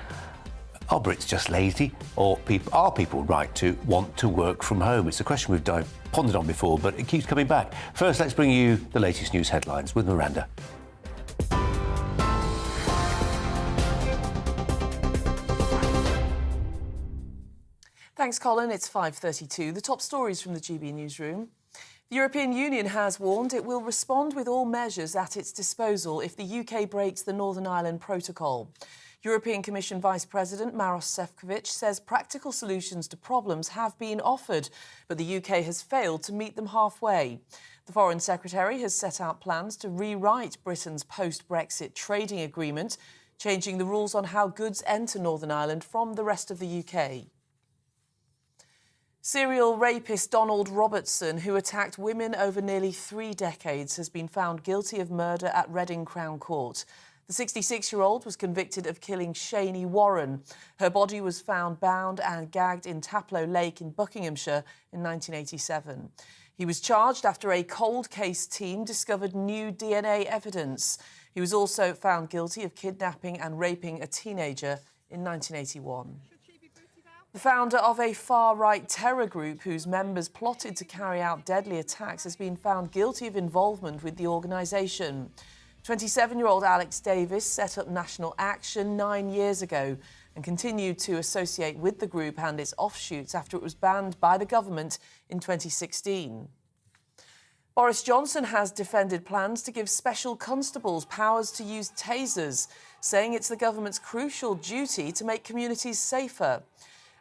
are Brits just lazy, or are people right to want to work from home? It's a question we've pondered on before, but it keeps coming back. First, let's bring you the latest news headlines with Miranda. Thanks, Colin. It's 5:32. The top stories from the GB newsroom. The European Union has warned it will respond with all measures at its disposal if the UK breaks the Northern Ireland Protocol. European Commission Vice President Maros Sefcovic says practical solutions to problems have been offered, but the UK has failed to meet them halfway. The Foreign Secretary has set out plans to rewrite Britain's post-Brexit trading agreement, changing the rules on how goods enter Northern Ireland from the rest of the UK. Serial rapist Donald Robertson, who attacked women over nearly 3 decades, has been found guilty of murder at Reading Crown Court. The 66-year-old was convicted of killing Shani Warren. Her body was found bound and gagged in Taplow Lake in Buckinghamshire in 1987. He was charged after a cold case team discovered new DNA evidence. He was also found guilty of kidnapping and raping a teenager in 1981. The founder of a far-right terror group whose members plotted to carry out deadly attacks has been found guilty of involvement with the organisation. 27-year-old Alex Davis set up National Action 9 years ago and continued to associate with the group and its offshoots after it was banned by the government in 2016. Boris Johnson has defended plans to give special constables powers to use tasers, saying it's the government's crucial duty to make communities safer.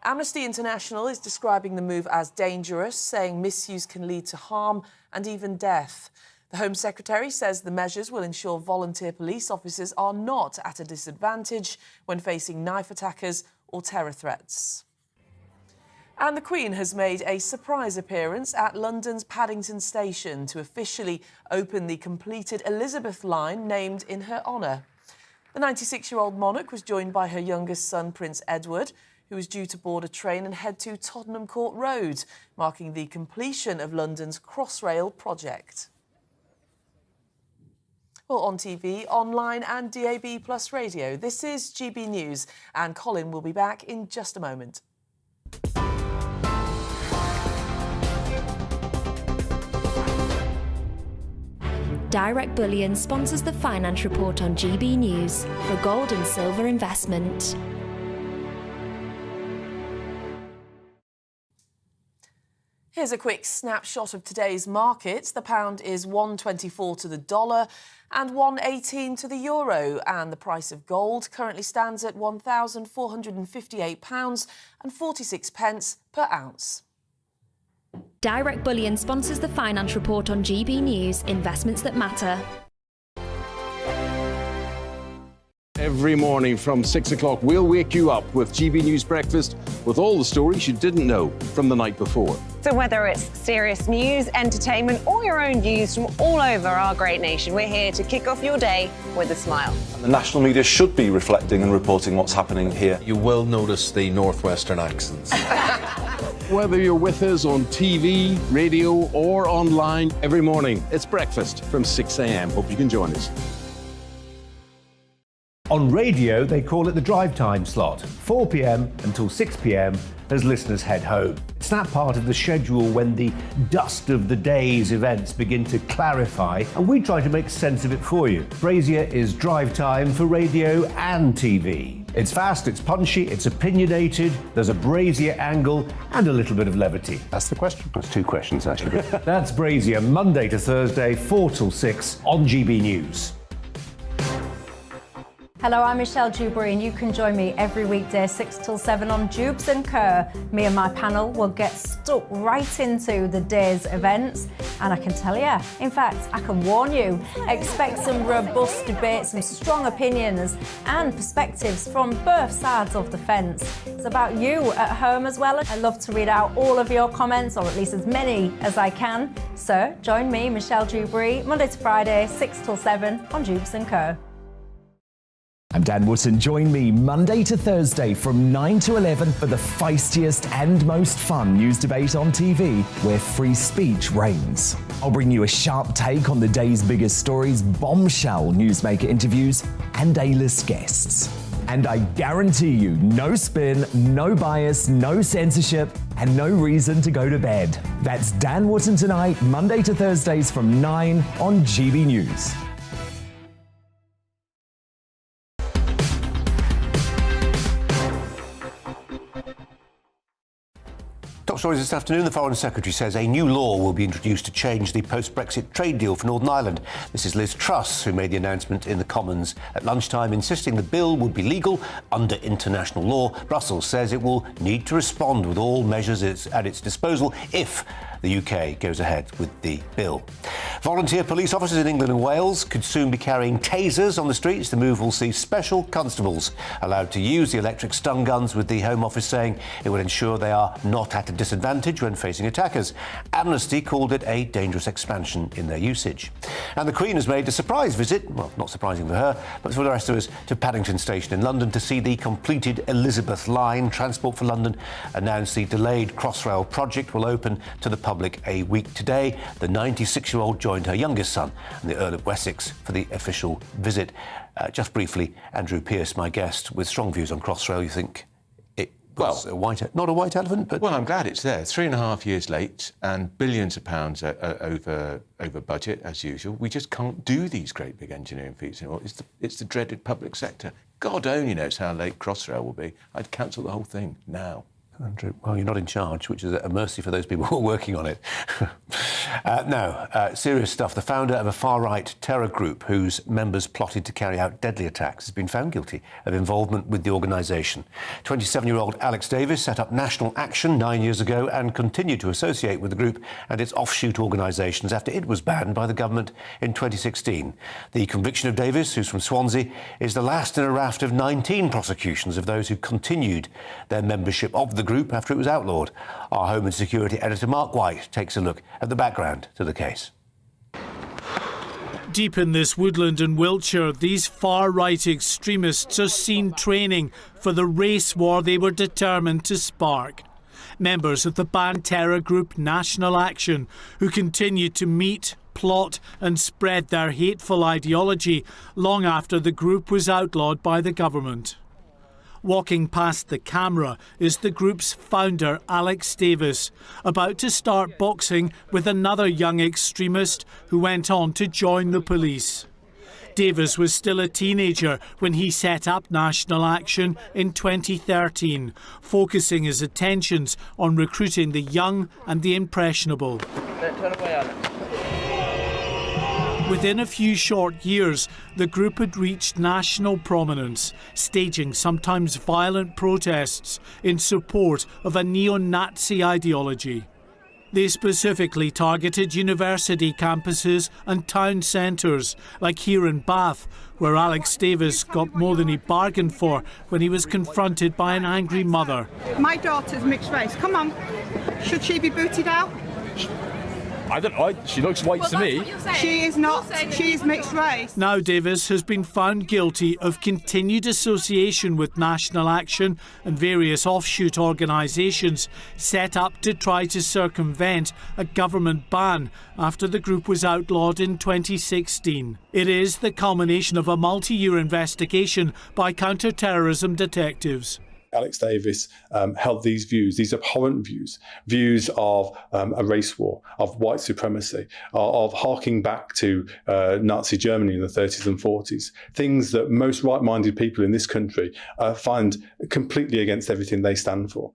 Amnesty International is describing the move as dangerous, saying misuse can lead to harm and even death. The Home Secretary says the measures will ensure volunteer police officers are not at a disadvantage when facing knife attackers or terror threats. And the Queen has made a surprise appearance at London's Paddington Station to officially open the completed Elizabeth line named in her honour. The 96-year-old monarch was joined by her youngest son, Prince Edward, who was due to board a train and head to Tottenham Court Road, marking the completion of London's Crossrail project. Well, on TV, online and DAB+ radio, this is GB News, and Colin will be back in just a moment. Direct Bullion sponsors the Finance Report on GB News for gold and silver investment. Here's a quick snapshot of today's markets. The pound is $1.24 to the dollar and $1.18 to the euro. And the price of gold currently stands at £1,458.46 per ounce. Direct Bullion sponsors the Finance Report on GB News, investments that matter. Every morning from 6 o'clock, we'll wake you up with GB News Breakfast with all the stories you didn't know from the night before. So whether it's serious news, entertainment, or your own views from all over our great nation, we're here to kick off your day with a smile. The national media should be reflecting and reporting what's happening here. You will notice the northwestern accents. Whether you're with us on TV, radio, or online, every morning, it's breakfast from 6 a.m. Hope you can join us. On radio, they call it the drive time slot, 4 p.m. until 6 p.m. as listeners head home. It's that part of the schedule when the dust of the day's events begin to clarify, and we try to make sense of it for you. Brazier is drive time for radio and TV. It's fast, it's punchy, it's opinionated, there's a Brazier angle and a little bit of levity. That's the question. That's two questions, actually. That's Brazier, Monday to Thursday, 4 till 6 on GB News. Hello, I'm Michelle Dewberry, and you can join me every weekday 6 till 7 on Jubes and Kerr. Me and my panel will get stuck right into the day's events, and I can tell you, in fact, I can warn you, expect some robust debates, some strong opinions and perspectives from both sides of the fence. It's about you at home as well. I love to read out all of your comments, or at least as many as I can. So join me, Michelle Dewberry, Monday to Friday, 6 till 7 on Jubes and Kerr. I'm Dan Wootton. Join me Monday to Thursday from 9 to 11 for the feistiest and most fun news debate on TV, where free speech reigns. I'll bring you a sharp take on the day's biggest stories, bombshell newsmaker interviews, and A-list guests. And I guarantee you, no spin, no bias, no censorship, and no reason to go to bed. That's Dan Wootton tonight, Monday to Thursdays from 9 on GB News. Top stories this afternoon. The Foreign Secretary says a new law will be introduced to change the post-Brexit trade deal for Northern Ireland. This is Liz Truss, who made the announcement in the Commons at lunchtime, insisting the bill would be legal under international law. Brussels says it will need to respond with all measures at its disposal if the UK goes ahead with the bill. Volunteer police officers in England and Wales could soon be carrying tasers on the streets. The move will see special constables allowed to use the electric stun guns, with the Home Office saying it will ensure they are not at a disadvantage disadvantage when facing attackers. Amnesty called it a dangerous expansion in their usage. And the Queen has made a surprise visit, well, not surprising for her, but for the rest of us, to Paddington Station in London to see the completed Elizabeth Line. Transport for London announced the delayed Crossrail project will open to the public a week today. The 96-year-old joined her youngest son and the Earl of Wessex for the official visit. Just briefly, Andrew Pearce, my guest, with strong views on Crossrail. You think it was not a white elephant, but... Well, I'm glad it's there. 3.5 years late and billions of pounds over budget, as usual. We just can't do these great big engineering feats anymore. It's the dreaded public sector. God only knows how late Crossrail will be. I'd cancel the whole thing now. Andrew, well, you're not in charge, which is a mercy for those people who are working on it. Now, serious stuff. The founder of a far-right terror group whose members plotted to carry out deadly attacks has been found guilty of involvement with the organisation. 27-year-old Alex Davis set up National Action 9 years ago and continued to associate with the group and its offshoot organisations after it was banned by the government in 2016. The conviction of Davis, who's from Swansea, is the last in a raft of 19 prosecutions of those who continued their membership of the group after it was outlawed. Our Home and Security editor Mark White takes a look at the background to the case. Deep in this woodland in Wiltshire, these far-right extremists are seen training for the race war they were determined to spark. Members of the banned terror group National Action, who continue to meet, plot and spread their hateful ideology long after the group was outlawed by the government. Walking past the camera is the group's founder, Alex Davis, about to start boxing with another young extremist who went on to join the police. Davis was still a teenager when he set up National Action in 2013, focusing his attentions on recruiting the young and the impressionable. Turn away, Alex. Within a few short years, the group had reached national prominence, staging sometimes violent protests in support of a neo-Nazi ideology. They specifically targeted university campuses and town centres, like here in Bath, where Alex Davis got more than he bargained for when he was confronted by an angry mother. My daughter's mixed race. Come on. Should she be booted out? I don't know. She looks white to me. She is not. She is mixed race. Now Davis has been found guilty of continued association with National Action and various offshoot organisations set up to try to circumvent a government ban after the group was outlawed in 2016. It is the culmination of a multi-year investigation by counter-terrorism detectives. Alex Davis held these views, these abhorrent views of a race war, of white supremacy, of harking back to Nazi Germany in the 30s and 40s, things that most right-minded people in this country find completely against everything they stand for.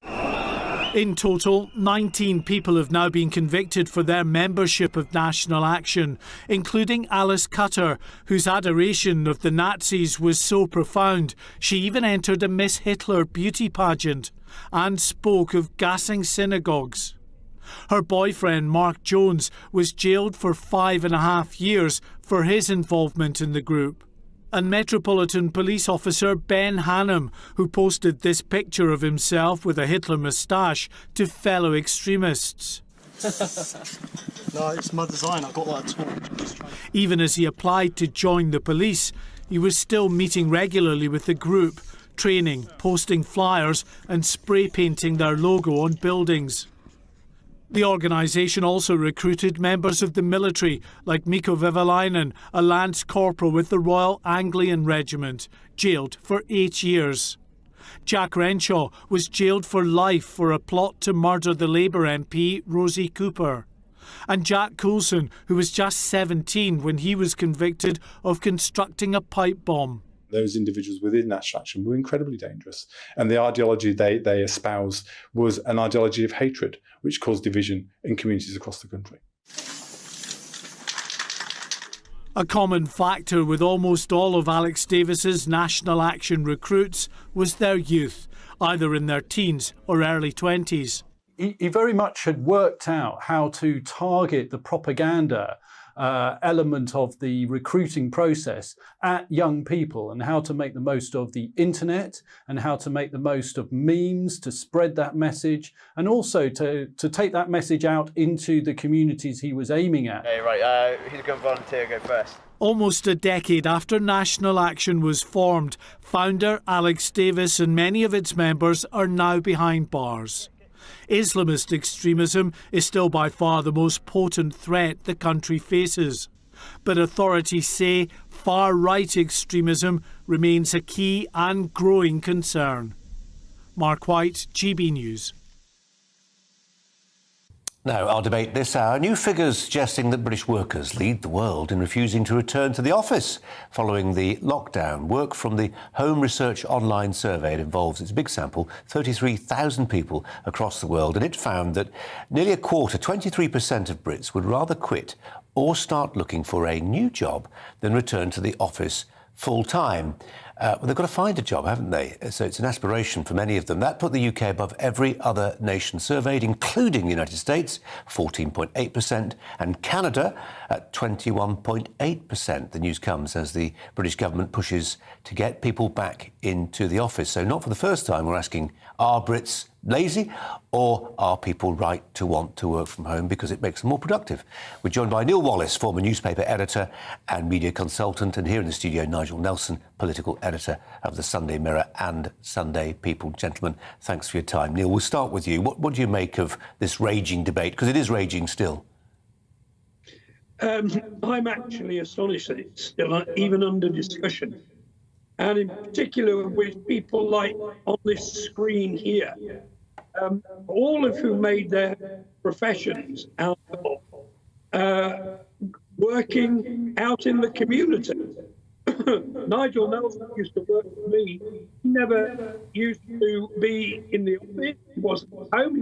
In total, 19 people have now been convicted for their membership of National Action, including Alice Cutter, whose adoration of the Nazis was so profound she even entered a Miss Hitler beauty pageant and spoke of gassing synagogues. Her boyfriend, Mark Jones, was jailed for 5.5 years for his involvement in the group. And Metropolitan Police Officer Ben Hannum, who posted this picture of himself with a Hitler moustache to fellow extremists. No, it's my design. I got that at all. Even as he applied to join the police, he was still meeting regularly with the group, training, posting flyers and spray painting their logo on buildings. The organisation also recruited members of the military, like Mikko Vehviläinen, a Lance Corporal with the Royal Anglian Regiment, jailed for 8 years. Jack Renshaw was jailed for life for a plot to murder the Labour MP Rosie Cooper. And Jack Coulson, who was just 17 when he was convicted of constructing a pipe bomb. Those individuals within National Action were incredibly dangerous. And the ideology they espoused was an ideology of hatred, which caused division in communities across the country. A common factor with almost all of Alex Davis's National Action recruits was their youth, either in their teens or early 20s. he very much had worked out how to target the propaganda element of the recruiting process at young people, and how to make the most of the internet, and how to make the most of memes to spread that message, and also to take that message out into the communities he was aiming at. Hey, right, who's going to volunteer go first? Almost a decade after National Action was formed, founder Alex Davis and many of its members are now behind bars. Islamist extremism is still by far the most potent threat the country faces. But authorities say far-right extremism remains a key and growing concern. Mark White, GB News. Now, our debate this hour, new figures suggesting that British workers lead the world in refusing to return to the office following the lockdown. Work from the Home Research Online survey, it involves, it's a big sample, 33,000 people across the world, and it found that nearly a quarter, 23% of Brits would rather quit or start looking for a new job than return to the office full-time. Well, they've got to find a job, haven't they? So it's an aspiration for many of them. That put the UK above every other nation surveyed, including the United States, 14.8%, and Canada at 21.8%. The news comes as the British government pushes to get people back into the office. So not for the first time, we're asking, are Brits lazy, or are people right to want to work from home because it makes them more productive? We're joined by Neil Wallace, former newspaper editor and media consultant, and here in the studio, Nigel Nelson, political editor of the Sunday Mirror and Sunday People. Gentlemen, thanks for your time. Neil, we'll start with you. What do you make of this raging debate? Because it is raging still. I'm actually astonished that it's still even under discussion. And in particular with people like on this screen here, all of whom made their professions out of working out in the community. Nigel Nelson used to work for me. He never used to be in the office. He wasn't home.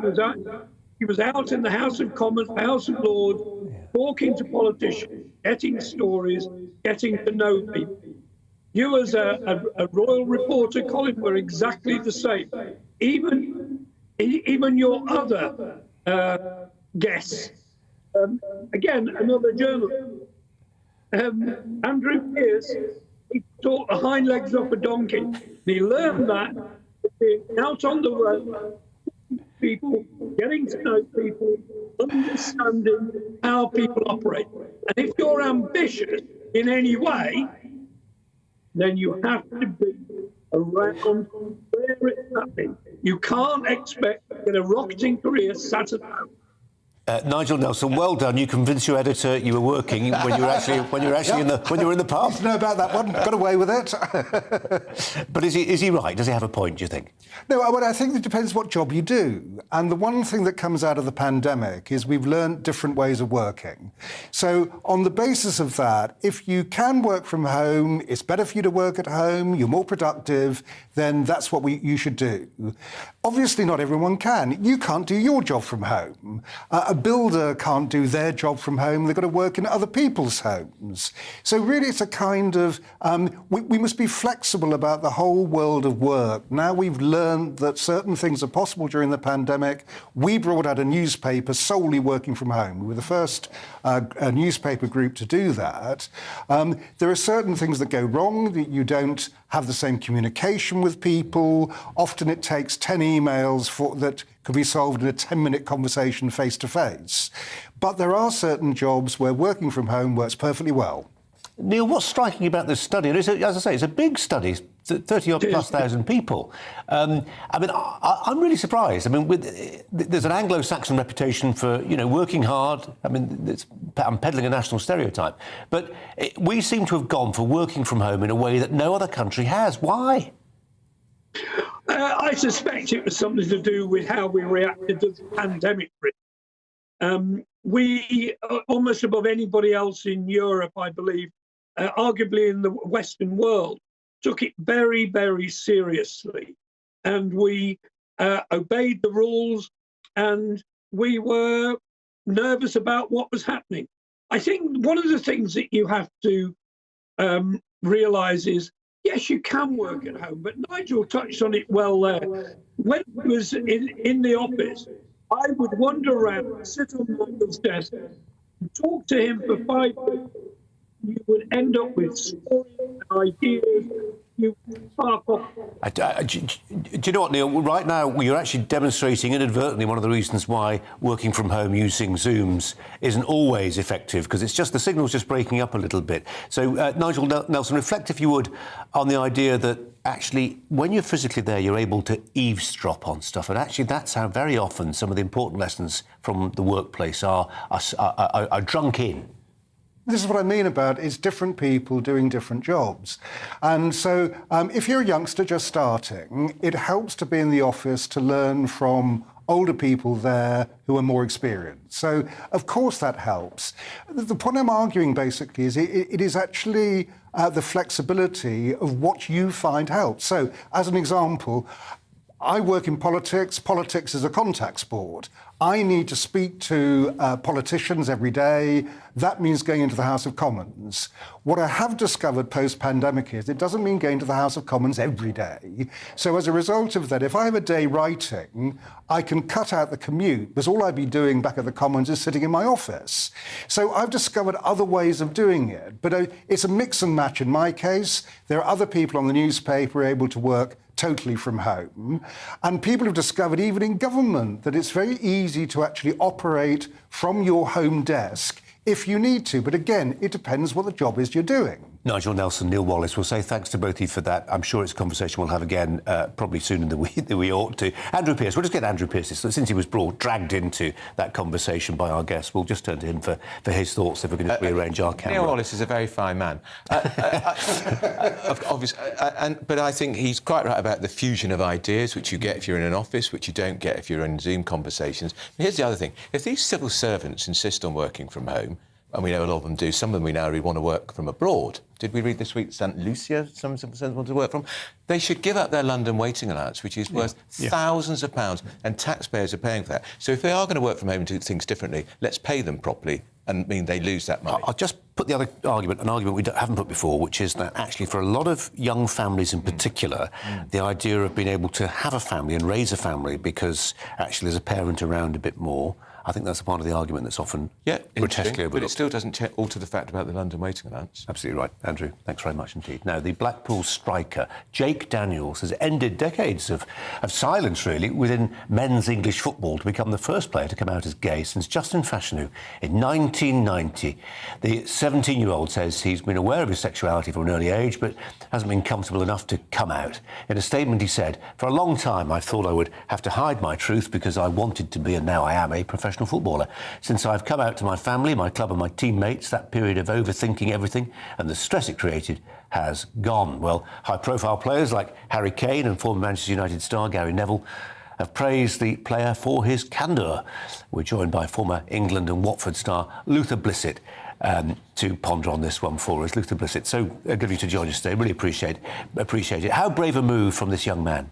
He was out in the House of Commons, House of Lords, talking to politicians, getting stories, getting to know people. You as a royal reporter, Colin, were exactly the same. Even your other guests. Again, another journalist. Andrew Pearce, he taught the hind legs off a donkey. And he learned that being out on the road, people, getting to know people, understanding how people operate. And if you're ambitious in any way, then you have to be around where it's happening. You can't expect to get a rocketing career sat at home. Nigel Nelson, well done. You convinced your editor you were working when you were actually in the pub. I know about that one. Got away with it. But is he right? Does he have a point, do you think? No, well, I think it depends what job you do. And the one thing that comes out of the pandemic is we've learned different ways of working. So on the basis of that, if you can work from home, it's better for you to work at home, you're more productive, then that's what you should do. Obviously, not everyone can. You can't do your job from home. A builder can't do their job from home. They've got to work in other people's homes. So really, it's a kind of, we must be flexible about the whole world of work. Now we've learned that certain things are possible during the pandemic. We brought out a newspaper solely working from home. We were the first newspaper group to do that. There are certain things that go wrong, that you don't have the same communication with people. Often it takes 10 emails that could be solved in a 10-minute conversation face-to-face. But there are certain jobs where working from home works perfectly well. Neil, what's striking about this study, and as I say, it's a big study, 30,000+ people. I mean, I'm really surprised. I mean, there's an Anglo-Saxon reputation for, working hard. I mean, I'm peddling a national stereotype. But we seem to have gone for working from home in a way that no other country has. Why? I suspect it was something to do with how we reacted to the pandemic. We, almost above anybody else in Europe, I believe, arguably in the Western world, took it very, very seriously. And we obeyed the rules, and we were nervous about what was happening. I think one of the things that you have to realise is, yes, you can work at home, but Nigel touched on it well there. When he was in the office, I would wander around, sit on Michael's desk, and talk to him for 5 minutes. You would end up with stories and ideas. You would spark off. Do you know what, Neil? Right now, you're actually demonstrating inadvertently one of the reasons why working from home using Zooms isn't always effective, because it's just the signal's just breaking up a little bit. So, Nigel Nelson, reflect, if you would, on the idea that actually, when you're physically there, you're able to eavesdrop on stuff. And actually, that's how very often some of the important lessons from the workplace are drunk in. This is what I mean about it's different people doing different jobs. And so if you're a youngster just starting, it helps to be in the office to learn from older people there who are more experienced. So, of course, that helps. The point I'm arguing, basically, is it is actually the flexibility of what you find helps. So, as an example, I work in politics. Politics is a contact sport. I need to speak to politicians every day. That means going into the House of Commons. What I have discovered post-pandemic is it doesn't mean going to the House of Commons every day. So as a result of that, if I have a day writing, I can cut out the commute, because all I'd be doing back at the Commons is sitting in my office. So I've discovered other ways of doing it. But it's a mix and match in my case. There are other people on the newspaper able to work totally from home. And people have discovered, even in government, that it's very easy to actually operate from your home desk if you need to. But again, it depends what the job is you're doing. Nigel Nelson, Neil Wallace, we'll say thanks to both of you for that. I'm sure it's a conversation we'll have again probably sooner than we ought to. Andrew Pearce, we'll just get Andrew Pearce, since he was dragged into that conversation by our guest. We'll just turn to him for his thoughts if we can just rearrange our camera. Neil Wallace is a very fine man. Obviously, but I think he's quite right about the fusion of ideas, which you get if you're in an office, which you don't get if you're in Zoom conversations. But here's the other thing. If these civil servants insist on working from home, and we know a lot of them do, some of them we now really want to work from abroad. Did we read this week St Lucia, some civil servants want to work from? They should give up their London waiting allowance, which is worth thousands of pounds, and taxpayers are paying for that. So if they are going to work from home and do things differently, let's pay them properly and mean they lose that money. I'll just put the other argument, an argument we haven't put before, which is that actually for a lot of young families in particular, the idea of being able to have a family and raise a family because actually there's a parent around a bit more, I think that's a part of the argument that's often grotesquely overlooked. But it still doesn't alter the fact about the London waiting allowance. Absolutely right. Andrew, thanks very much indeed. Now, the Blackpool striker, Jake Daniels, has ended decades of silence, really, within men's English football to become the first player to come out as gay since Justin Fashanu in 1990. The 17-year-old says he's been aware of his sexuality from an early age, but hasn't been comfortable enough to come out. In a statement, he said, "For a long time, I thought I would have to hide my truth because I wanted to be, and now I am, a professional footballer. Since I've come out to my family, my club and my teammates, that period of overthinking everything and the stress it created has gone." Well, high-profile players like Harry Kane and former Manchester United star Gary Neville have praised the player for his candour. We're joined by former England and Watford star Luther Blissett to ponder on this one for us. Luther Blissett, so good of you to join us today. Really appreciate it. How brave a move from this young man?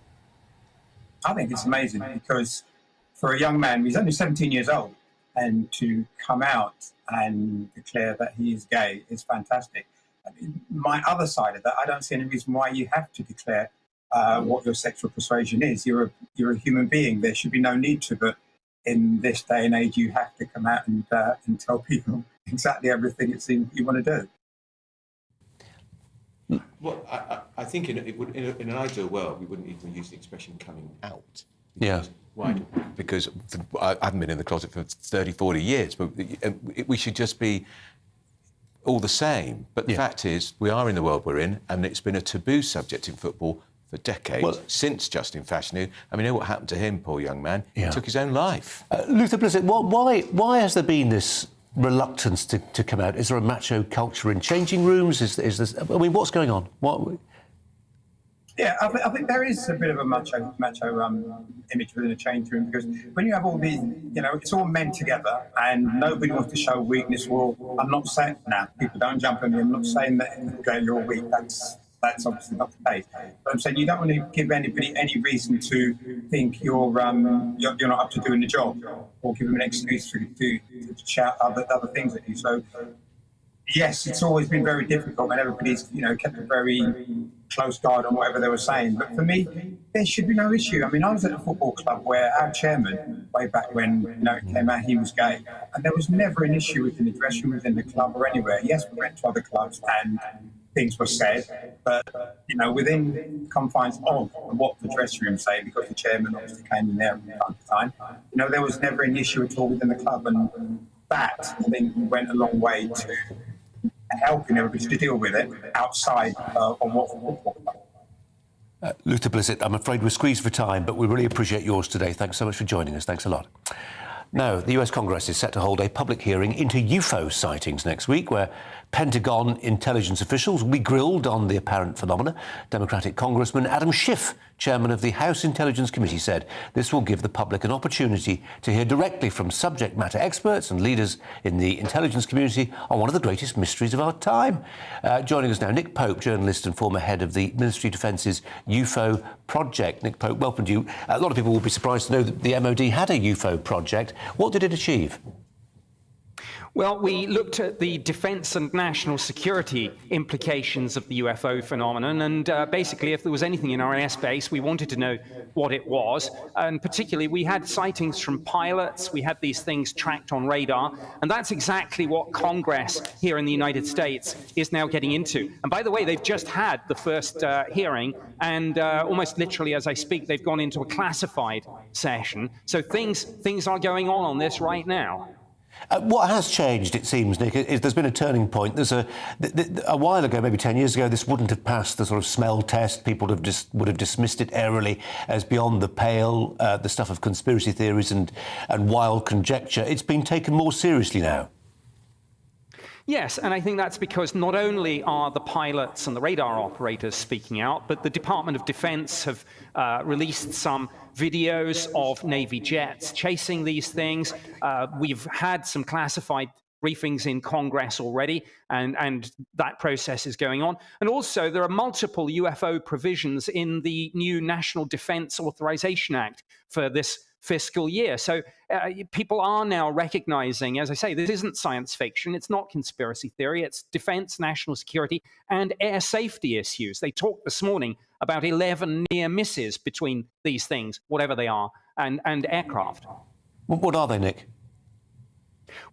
I think it's amazing because for a young man, he's only 17 years old, and to come out and declare that he is gay is fantastic. I mean, my other side of that, I don't see any reason why you have to declare what your sexual persuasion is. You're a human being. There should be no need to, but in this day and age, you have to come out and tell people exactly everything it seems you want to do. Well, I think in an ideal world, we wouldn't even use the expression coming out. Yeah. Why? Because I haven't been in the closet for 30, 40 years, but we should just be all the same. But the fact is, we are in the world we're in, and it's been a taboo subject in football for decades, since Justin Fashanu. I mean, you know what happened to him, poor young man? He took his own life. Luther Blissett, why has there been this reluctance to come out? Is there a macho culture in changing rooms? Is this? I mean, what's going on? Yeah, I think there is a bit of a macho image within a change room, because when you have all these, it's all men together and nobody wants to show weakness. Well, I'm not saying now, people don't jump on me. I'm not saying that you're weak. That's obviously not the case. But I'm saying you don't want to give anybody any reason to think you're not up to doing the job, or give them an excuse to shout other things at you. So yes, it's always been very difficult, and everybody's kept a very close guard on whatever they were saying. But for me, there should be no issue. I mean, I was at a football club where our chairman, way back when it came out he was gay, and there was never an issue within the dressing room, within the club or anywhere. Yes, we went to other clubs and things were said, but within confines of what the dressing room say, because the chairman obviously came in there from time to time, there was never an issue at all within the club, and that I think went a long way to helping everybody to deal with it outside of what football club. Luther Blissett, I'm afraid we're squeezed for time, but we really appreciate yours today. Thanks so much for joining us. Thanks a lot. Now, the US Congress is set to hold a public hearing into UFO sightings next week, where Pentagon intelligence officials will be grilled on the apparent phenomena. Democratic Congressman Adam Schiff, chairman of the House Intelligence Committee, said this will give the public an opportunity to hear directly from subject matter experts and leaders in the intelligence community on one of the greatest mysteries of our time. Joining us now, Nick Pope, journalist and former head of the Ministry of Defence's UFO project. Nick Pope, welcome to you. A lot of people will be surprised to know that the MOD had a UFO project. What did it achieve? Well, we looked at the defence and national security implications of the UFO phenomenon, and basically, if there was anything in our airspace, we wanted to know what it was. And particularly, we had sightings from pilots, we had these things tracked on radar, and that's exactly what Congress here in the United States is now getting into. And by the way, they've just had the first hearing, and almost literally as I speak, they've gone into a classified session. So things are going on this right now. What has changed, it seems, Nick, is there's been a turning point. There's a while ago, maybe 10 years ago, this wouldn't have passed the sort of smell test. People would have dismissed it airily as beyond the pale, the stuff of conspiracy theories and wild conjecture. It's been taken more seriously now. Yes, and I think that's because not only are the pilots and the radar operators speaking out, but the Department of Defense have released some videos of Navy jets chasing these things. We've had some classified briefings in Congress already, and that process is going on. And also, there are multiple UFO provisions in the new National Defense Authorization Act for this fiscal year. So people are now recognizing, as I say, this isn't science fiction, it's not conspiracy theory, it's defense, national security, and air safety issues. They talked this morning about 11 near misses between these things, whatever they are, and aircraft. What are they, Nick?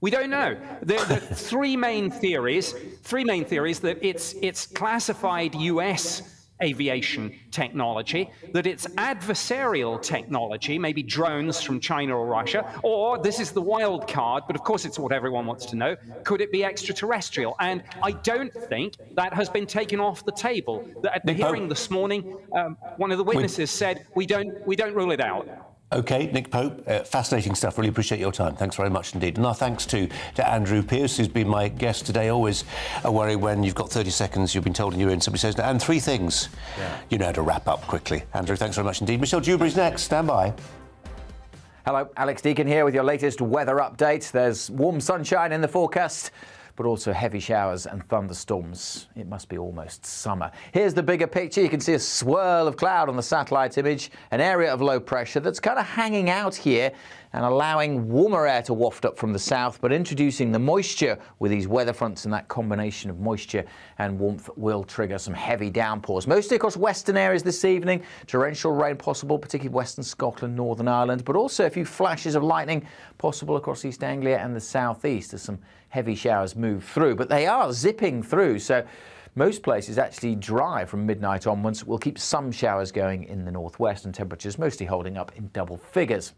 We don't know. There are three main theories that it's classified US aviation technology, that it's adversarial technology, maybe drones from China or Russia, or this is the wild card, but of course it's what everyone wants to know, could it be extraterrestrial? And I don't think that has been taken off the table. At the hearing this morning, one of the witnesses said, we don't rule it out. OK, Nick Pope, fascinating stuff. Really appreciate your time. Thanks very much indeed. And our thanks to Andrew Pierce, who's been my guest today. Always a worry when you've got 30 seconds, you've been told and you're in, somebody says, and three things. Yeah. You know how to wrap up quickly. Andrew, thanks very much indeed. Michelle Dewberry's next. Stand by. Hello, Alex Deacon here with your latest weather update. There's warm sunshine in the forecast, but also heavy showers and thunderstorms. It must be almost summer. Here's the bigger picture. You can see a swirl of cloud on the satellite image, an area of low pressure that's kind of hanging out here and allowing warmer air to waft up from the south, but introducing the moisture with these weather fronts, and that combination of moisture and warmth will trigger some heavy downpours. Mostly across western areas this evening. Torrential rain possible, particularly western Scotland, Northern Ireland, but also a few flashes of lightning possible across East Anglia and the southeast as some heavy showers move through. But they are zipping through, so most places actually dry from midnight onwards. We'll keep some showers going in the northwest and temperatures mostly holding up in double figures.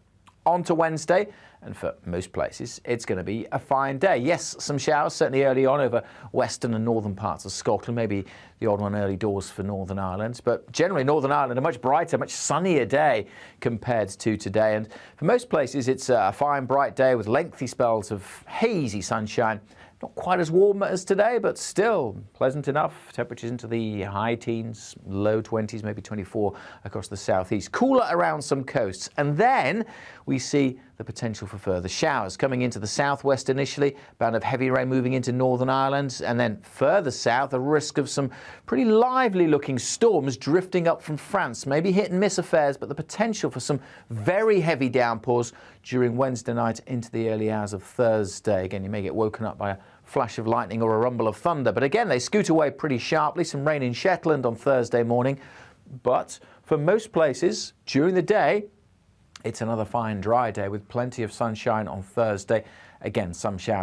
On to Wednesday, and for most places, it's going to be a fine day. Yes, some showers, certainly early on over western and northern parts of Scotland, maybe the odd one early doors for Northern Ireland. But generally, Northern Ireland, a much brighter, much sunnier day compared to today. And for most places, it's a fine, bright day with lengthy spells of hazy sunshine. Not quite as warm as today, but still pleasant enough. Temperatures into the high teens, low 20s, maybe 24 across the southeast. Cooler around some coasts. And then we see the potential for further showers. Coming into the southwest initially, band of heavy rain moving into Northern Ireland, and then further south, a risk of some pretty lively looking storms drifting up from France. Maybe hit and miss affairs, but the potential for some very heavy downpours during Wednesday night into the early hours of Thursday. Again, you may get woken up by a flash of lightning or a rumble of thunder, but again, they scoot away pretty sharply. Some rain in Shetland on Thursday morning, but for most places during the day, it's another fine dry day with plenty of sunshine on Thursday. Again, some showers